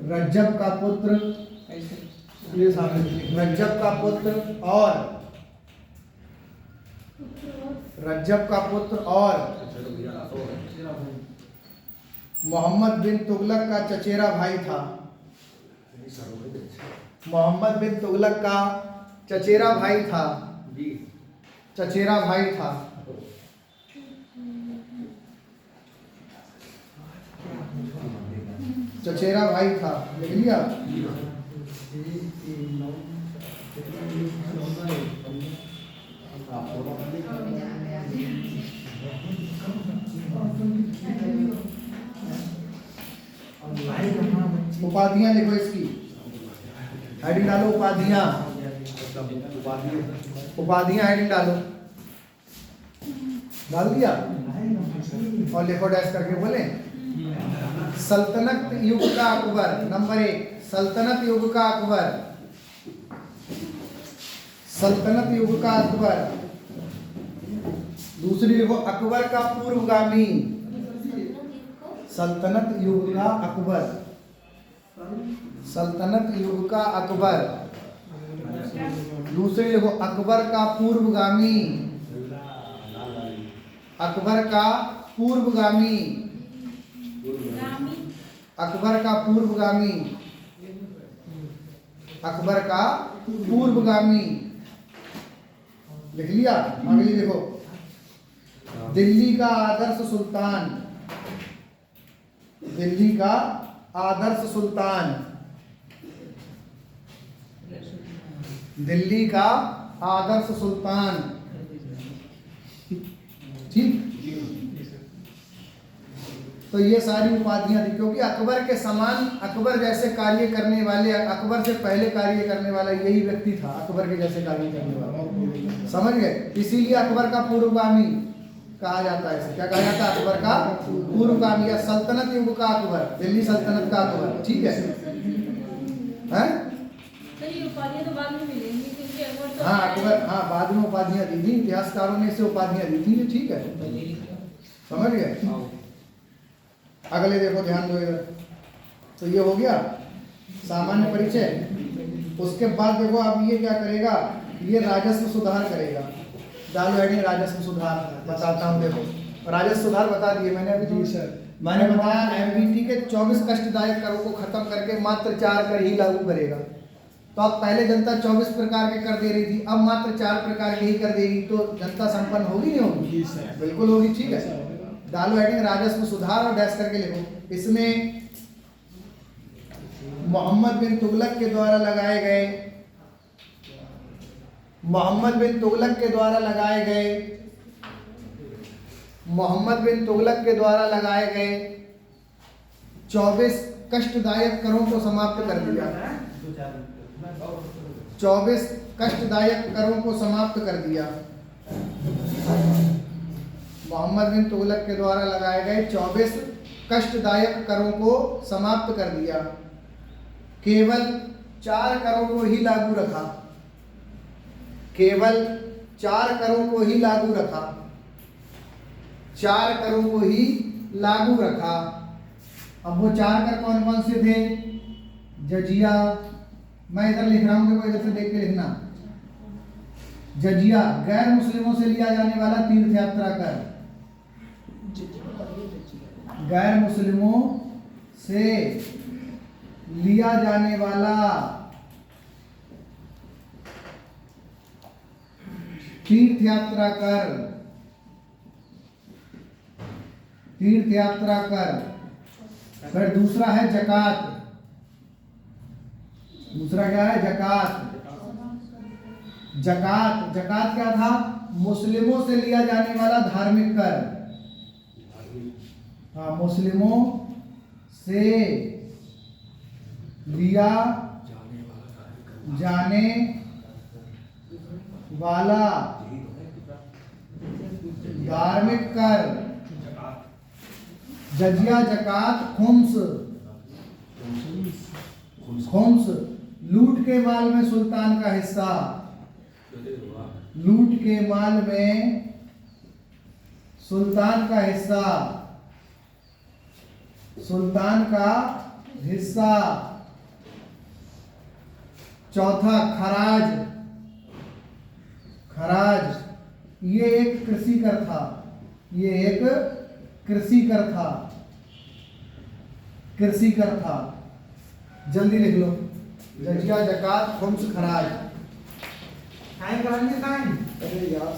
रज्जब का पुत्र, ये सामने रज्जब का पुत्र और रज्जब का पुत्र और मोहम्मद बिन तुगलक का चचेरा भाई था। मोहम्मद बिन तुगलक का चचेरा भाई था, चचेरा भाई था। चचेरा भाई था, लिख लिया। उपाधियां लिखो इसकी, हेडिंग डालो उपाधियां, उपाधियां हेडिंग डालो, डाल दिया। और लिखो डैश करके बोले सल्तनत युग का अकबर। नंबर 1 सल्तनत युग का अकबर, सल्तनत युग का अकबर। दूसरी लिखो अकबर का पूर्वगामी, सल्तनत युग का अकबर, सल्तनत युग का अकबर। दूसरी लिखो अकबर का पूर्वगामी, अकबर का पूर्वगामी, अकबर का पूर्वगामी, अकबर का पूर्वगामी। लिख लिया। अगली देखो दिल्ली का आदर्श सुल्तान, दिल्ली का आदर्श सुल्तान, दिल्ली का आदर्श सुल्तान। ठीक, तो ये सारी उपाधियां थी, क्योंकि अकबर के समान, अकबर जैसे कार्य करने वाले, अकबर से पहले कार्य करने वाला यही व्यक्ति था, अकबर के जैसे कार्य करने वाला, समझ गए। इसीलिए अकबर का पूर्वगामी कहा जाता है। इसे क्या कहा जाता है, अकबर का पूर्वगामी या सल्तनत युग का अकबर, दिल्ली सल्तनत का अकबर। ठीक है, हैं? उपाधियां तो बाद में मिलेंगी क्योंकि अकबर तो हाँ अकबर, हाँ बाद में उपाधियां दी थी, इतिहासकारों ने इसे उपाधियां दी थी। ठीक है, समझ गए। अगले देखो, ध्यान दो इधर। तो ये हो गया सामान्य परिचय। उसके बाद देखो अब ये क्या करेगा, ये राजस्व सुधार करेगा। डालो हेडिंग राजस्व सुधार, बताता हूँ। देखो राजस्व सुधार बता दिए मैंने अभी। जी सर। मैंने बताया एमबीटी के 24 कष्टदायक करों को खत्म करके मात्र 4 कर ही लागू करेगा। तो अब पहले जनता 24 प्रकार के कर दे रही थी, अब मात्र 4 प्रकार के ही कर देगी, तो जनता संपन्न होगी नहीं होगी? जी सर। बिल्कुल होगी। ठीक है, डालो हेडिंग राजस्व सुधार और डैश करके लिखो। इसमें मोहम्मद बिन तुगलक के द्वारा लगाए गए मोहम्मद बिन तुगलक के द्वारा लगाए गए 24 कष्टदायक करों को समाप्त कर दिया। 24 कष्टदायक करों को समाप्त कर दिया। मोहम्मद बिन तुगलक के द्वारा लगाए गए 24 कष्टदायक करों को समाप्त कर दिया। केवल 4 करों को ही लागू रखा। केवल 4 करों को ही लागू रखा। 4 करों को ही लागू रखा। अब वो 4 कर कौन कौन से थे? जजिया, मैं इधर लिख रहा हूं, देखो इधर से देख के लिखना। जजिया, गैर मुस्लिमों से लिया जाने वाला तीर्थ यात्रा कर। गैर मुस्लिमों से लिया जाने वाला तीर्थ यात्रा कर। तीर्थ यात्रा कर। फिर दूसरा है जकात। दूसरा क्या है? जकात। जकात, जकात क्या था? मुस्लिमों से लिया जाने वाला धार्मिक कर। हाँ, मुस्लिमों से लिया जाने वाला धार्मिक कर। जजिया, जकात, खुम्स। खुम्स लूट के माल में सुल्तान का हिस्सा। लूट के माल में सुल्तान का हिस्सा। सुल्तान का हिस्सा। चौथा खराज। खराज ये एक कृषि कर था। ये एक कृषि कर था। कृषि कर था। जल्दी लिख लो। जजिया, जकात, खुम्स, खराज। अरे यार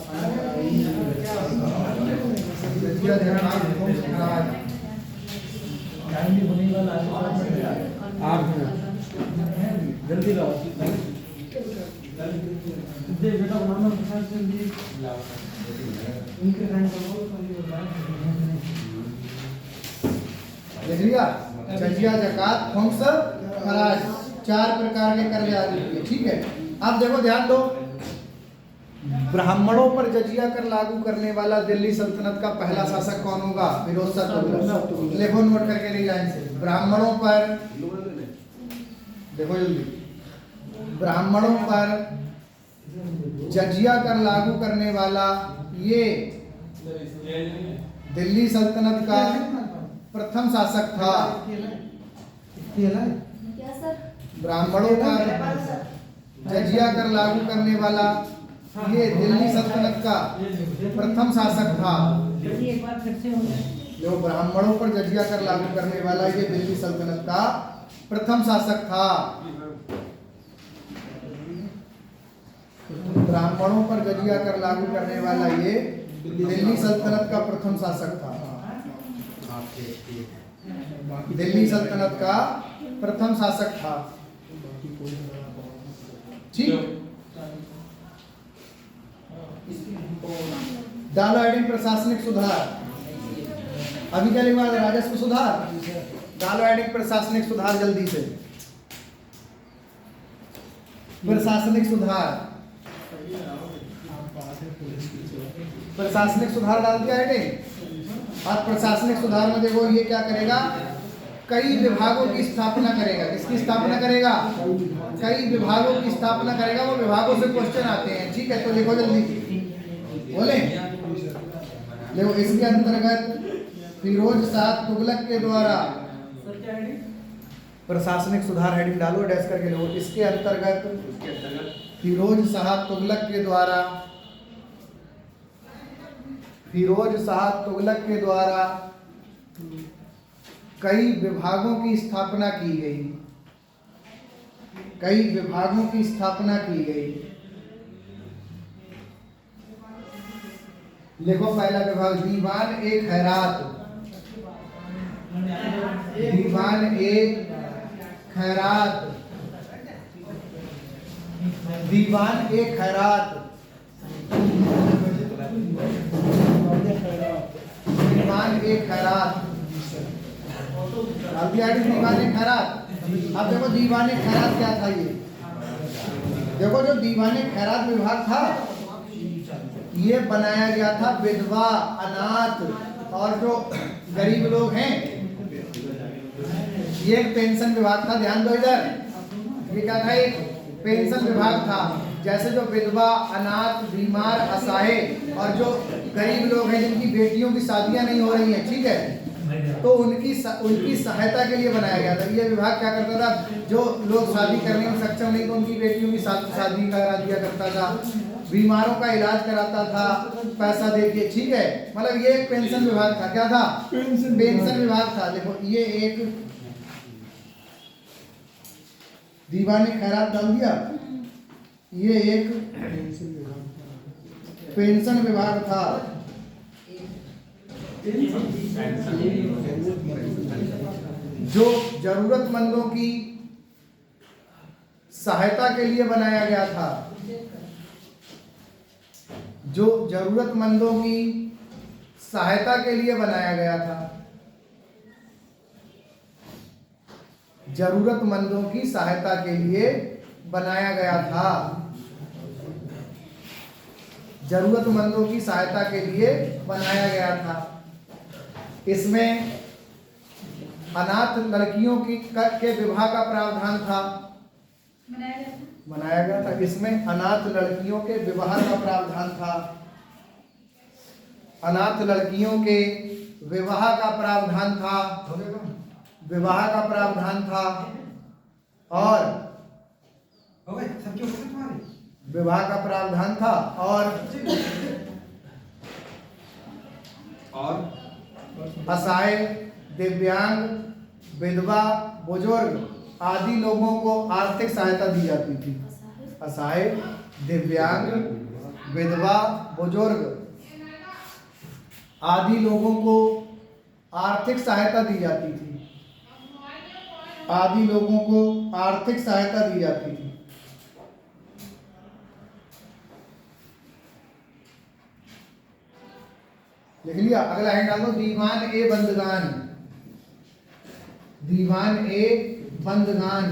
जजिया, जकात, खुम्स, खराज। जल्दी लाओ। लिख लिया? जजिया, जकात, खुम्स, खराज 4 प्रकार के कर याद रखिए। ठीक है, अब देखो ध्यान दो। ब्राह्मणों पर जजिया कर लागू करने वाला दिल्ली सल्तनत का पहला शासक कौन होगा? फिरोज शाह तुगलक। लिखो, नोट करके ले जाए से। ब्राह्मणों पर, देखो जल्दी, ब्राह्मणों पर जजिया कर लागू करने वाला ये दिल्ली सल्तनत का प्रथम शासक था। क्या सर? ब्राह्मणों पर जजिया कर लागू करने वाला ये दिल्ली सल्तनत का प्रथम शासक था। एक बार फिर से हो जाए। जो ब्राह्मणों पर जजिया कर लागू करने वाला ये दिल्ली सल्तनत का प्रथम शासक था। ब्राह्मणों पर जजिया कर लागू करने वाला ये दिल्ली सल्तनत का प्रथम शासक था। दिल्ली सल्तनत का प्रथम शासक था। ठीक, डालो हेडिंग प्रशासनिक सुधार। अभी क्या लिखा है? राजस्व सुधार। डालो हेडिंग प्रशासनिक सुधार जल्दी से। प्रशासनिक सुधार। प्रशासनिक सुधार डाल दिया हेडिंग। आज प्रशासनिक सुधार में देखो ये क्या करेगा? कई विभागों की स्थापना करेगा। किसकी स्थापना करेगा? कई विभागों की स्थापना करेगा। वो विभागों से क्वेश्चन आते हैं। ठीक है, तो लिखो जल्दी, बोले देखो। इसके अंतर्गत फिरोज शाह तुगलक के द्वारा, प्रशासनिक सुधार हेडिंग डालो, डैश करके लो। इसके अंतर्गत फिरोज शाह तुगलक के द्वारा, फिरोज शाह तुगलक के द्वारा कई विभागों की स्थापना की गई। कई विभागों की स्थापना की गई। लिखो पहला विभाग, दीवान ए खैरात। दीवान ए खैरात। दीवान ए खैरात। दीवान ए खैरात। दीवान ए खैरात। अब देखो दीवान ए खैरात क्या था। ये देखो जो दीवान ए खैरात विभाग था ये बनाया गया था विधवा, अनाथ और जो गरीब लोग हैं, ये एक पेंशन विभाग था। ध्यान दो इधर, ये क्या था, एक पेंशन विभाग था। जैसे जो विधवा, अनाथ, बीमार, असहाय और जो गरीब लोग हैं जिनकी बेटियों की शादियां नहीं हो रही हैं, ठीक है, तो उनकी सहायता के लिए बनाया गया था। ये विभाग क्या करता था, जो लोग शादी करने में सक्षम नहीं तो उनकी बेटियों की शादी करा दिया करता था, बीमारों का इलाज कराता था पैसा देके, ठीक है। मतलब ये एक पेंशन विभाग था। क्या था? पेंशन विभाग था। देखो ये एक दीवान ए खैरात डाल दिया, ये एक पेंशन विभाग था। जो जरूरतमंदों की सहायता के लिए बनाया गया था। जो जरूरतमंदों की सहायता के लिए बनाया गया था। जरूरतमंदों की सहायता के लिए बनाया गया था। जरूरतमंदों की सहायता के लिए बनाया गया था। इसमें अनाथ लड़कियों के विवाह का प्रावधान था। बनाया गया था। इसमें अनाथ लड़कियों के विवाह का प्रावधान था। अनाथ लड़कियों के विवाह का प्रावधान था। विवाह का प्रावधान था और विवाह का प्रावधान था और असहाय, दिव्यांग, विधवा, बुजुर्ग आदि लोगों को आर्थिक सहायता दी जाती थी। असहाय, दिव्यांग, विधवा, बुजुर्ग आदि लोगों को आर्थिक सहायता दी जाती थी। आदि लोगों को आर्थिक सहायता दी जाती थी। लिख लिया? अगला है डालो, दीवान ए बंदगान। दीवान ए बंदगान।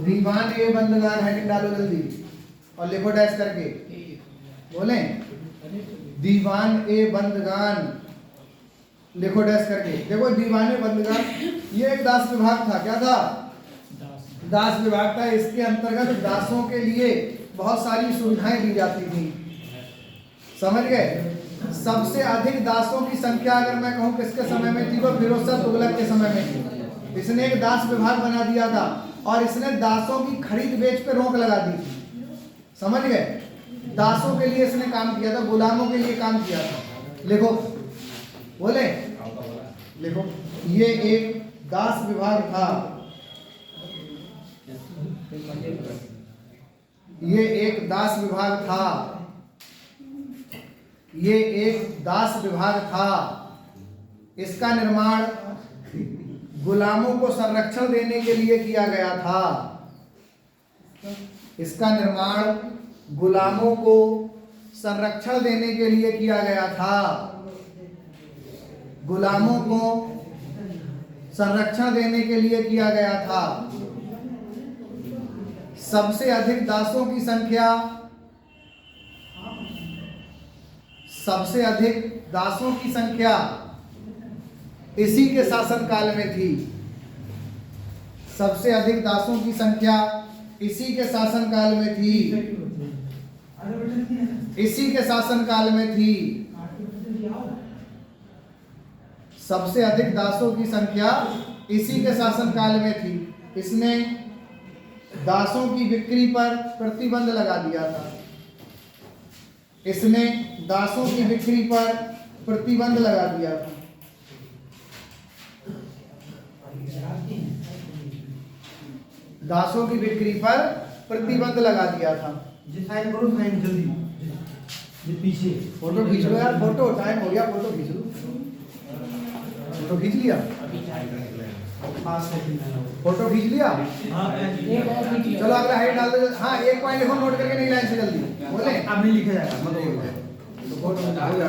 दीवान ए बंदगान हेडिंग डालो जल्दी और लिखो डैश करके। बोले दीवान ए बंदगान, लिखो डैश करके। देखो दीवान ए बंदगान ये एक दास विभाग था। क्या था? दास विभाग था। इसके अंतर्गत दासों के लिए बहुत सारी सुविधाएं दी जाती थी। समझ गए? सबसे अधिक दासों की संख्या अगर मैं कहूं किसके समय में थी, वो फिरोज शाह तुगलक के समय में थी। इसने एक दास विभाग बना दिया था और इसने दासों की खरीद बेच पे रोक लगा दी थी। समझ गए? दासों के लिए इसने काम किया था, गुलामों के लिए काम किया था। लिखो, बोले लिखो, ये एक दास विभाग था। ये एक दास विभाग था। ये एक दास विभाग था। इसका निर्माण गुलामों को संरक्षण देने के लिए किया गया था। इसका निर्माण गुलामों को संरक्षण देने के लिए किया गया था। गुलामों को संरक्षण देने के लिए किया गया था। सबसे अधिक दासों की संख्या, सबसे अधिक दासों की संख्या इसी के शासन काल में थी। सबसे अधिक दासों की संख्या इसी के शासन काल में थी। इसी के शासन काल में थी। सबसे अधिक दासों की संख्या इसी के शासन काल में थी। इसने दासों की बिक्री पर प्रतिबंध लगा दिया था। इसने दासों की बिक्री पर प्रतिबंध लगा दिया था। दासों की बिक्री पर प्रतिबंध लगा दिया था। जी साइन करो, साइन जल्दी ये पीछे फोटो खींच लो यार, फोटो टाइम हो गया, फोटो खींच लो। फोटो खींच लिया, फोटो खींच लिया। एक और खींच लिया। चलो अगला हाइट डाल दो। हाँ, एक पॉइंट लिखो नोट करके, नहीं लाइन से जल्दी बोले। अब नहीं लिखा जाएगा, मतलब तो फोटो हो जाएगा।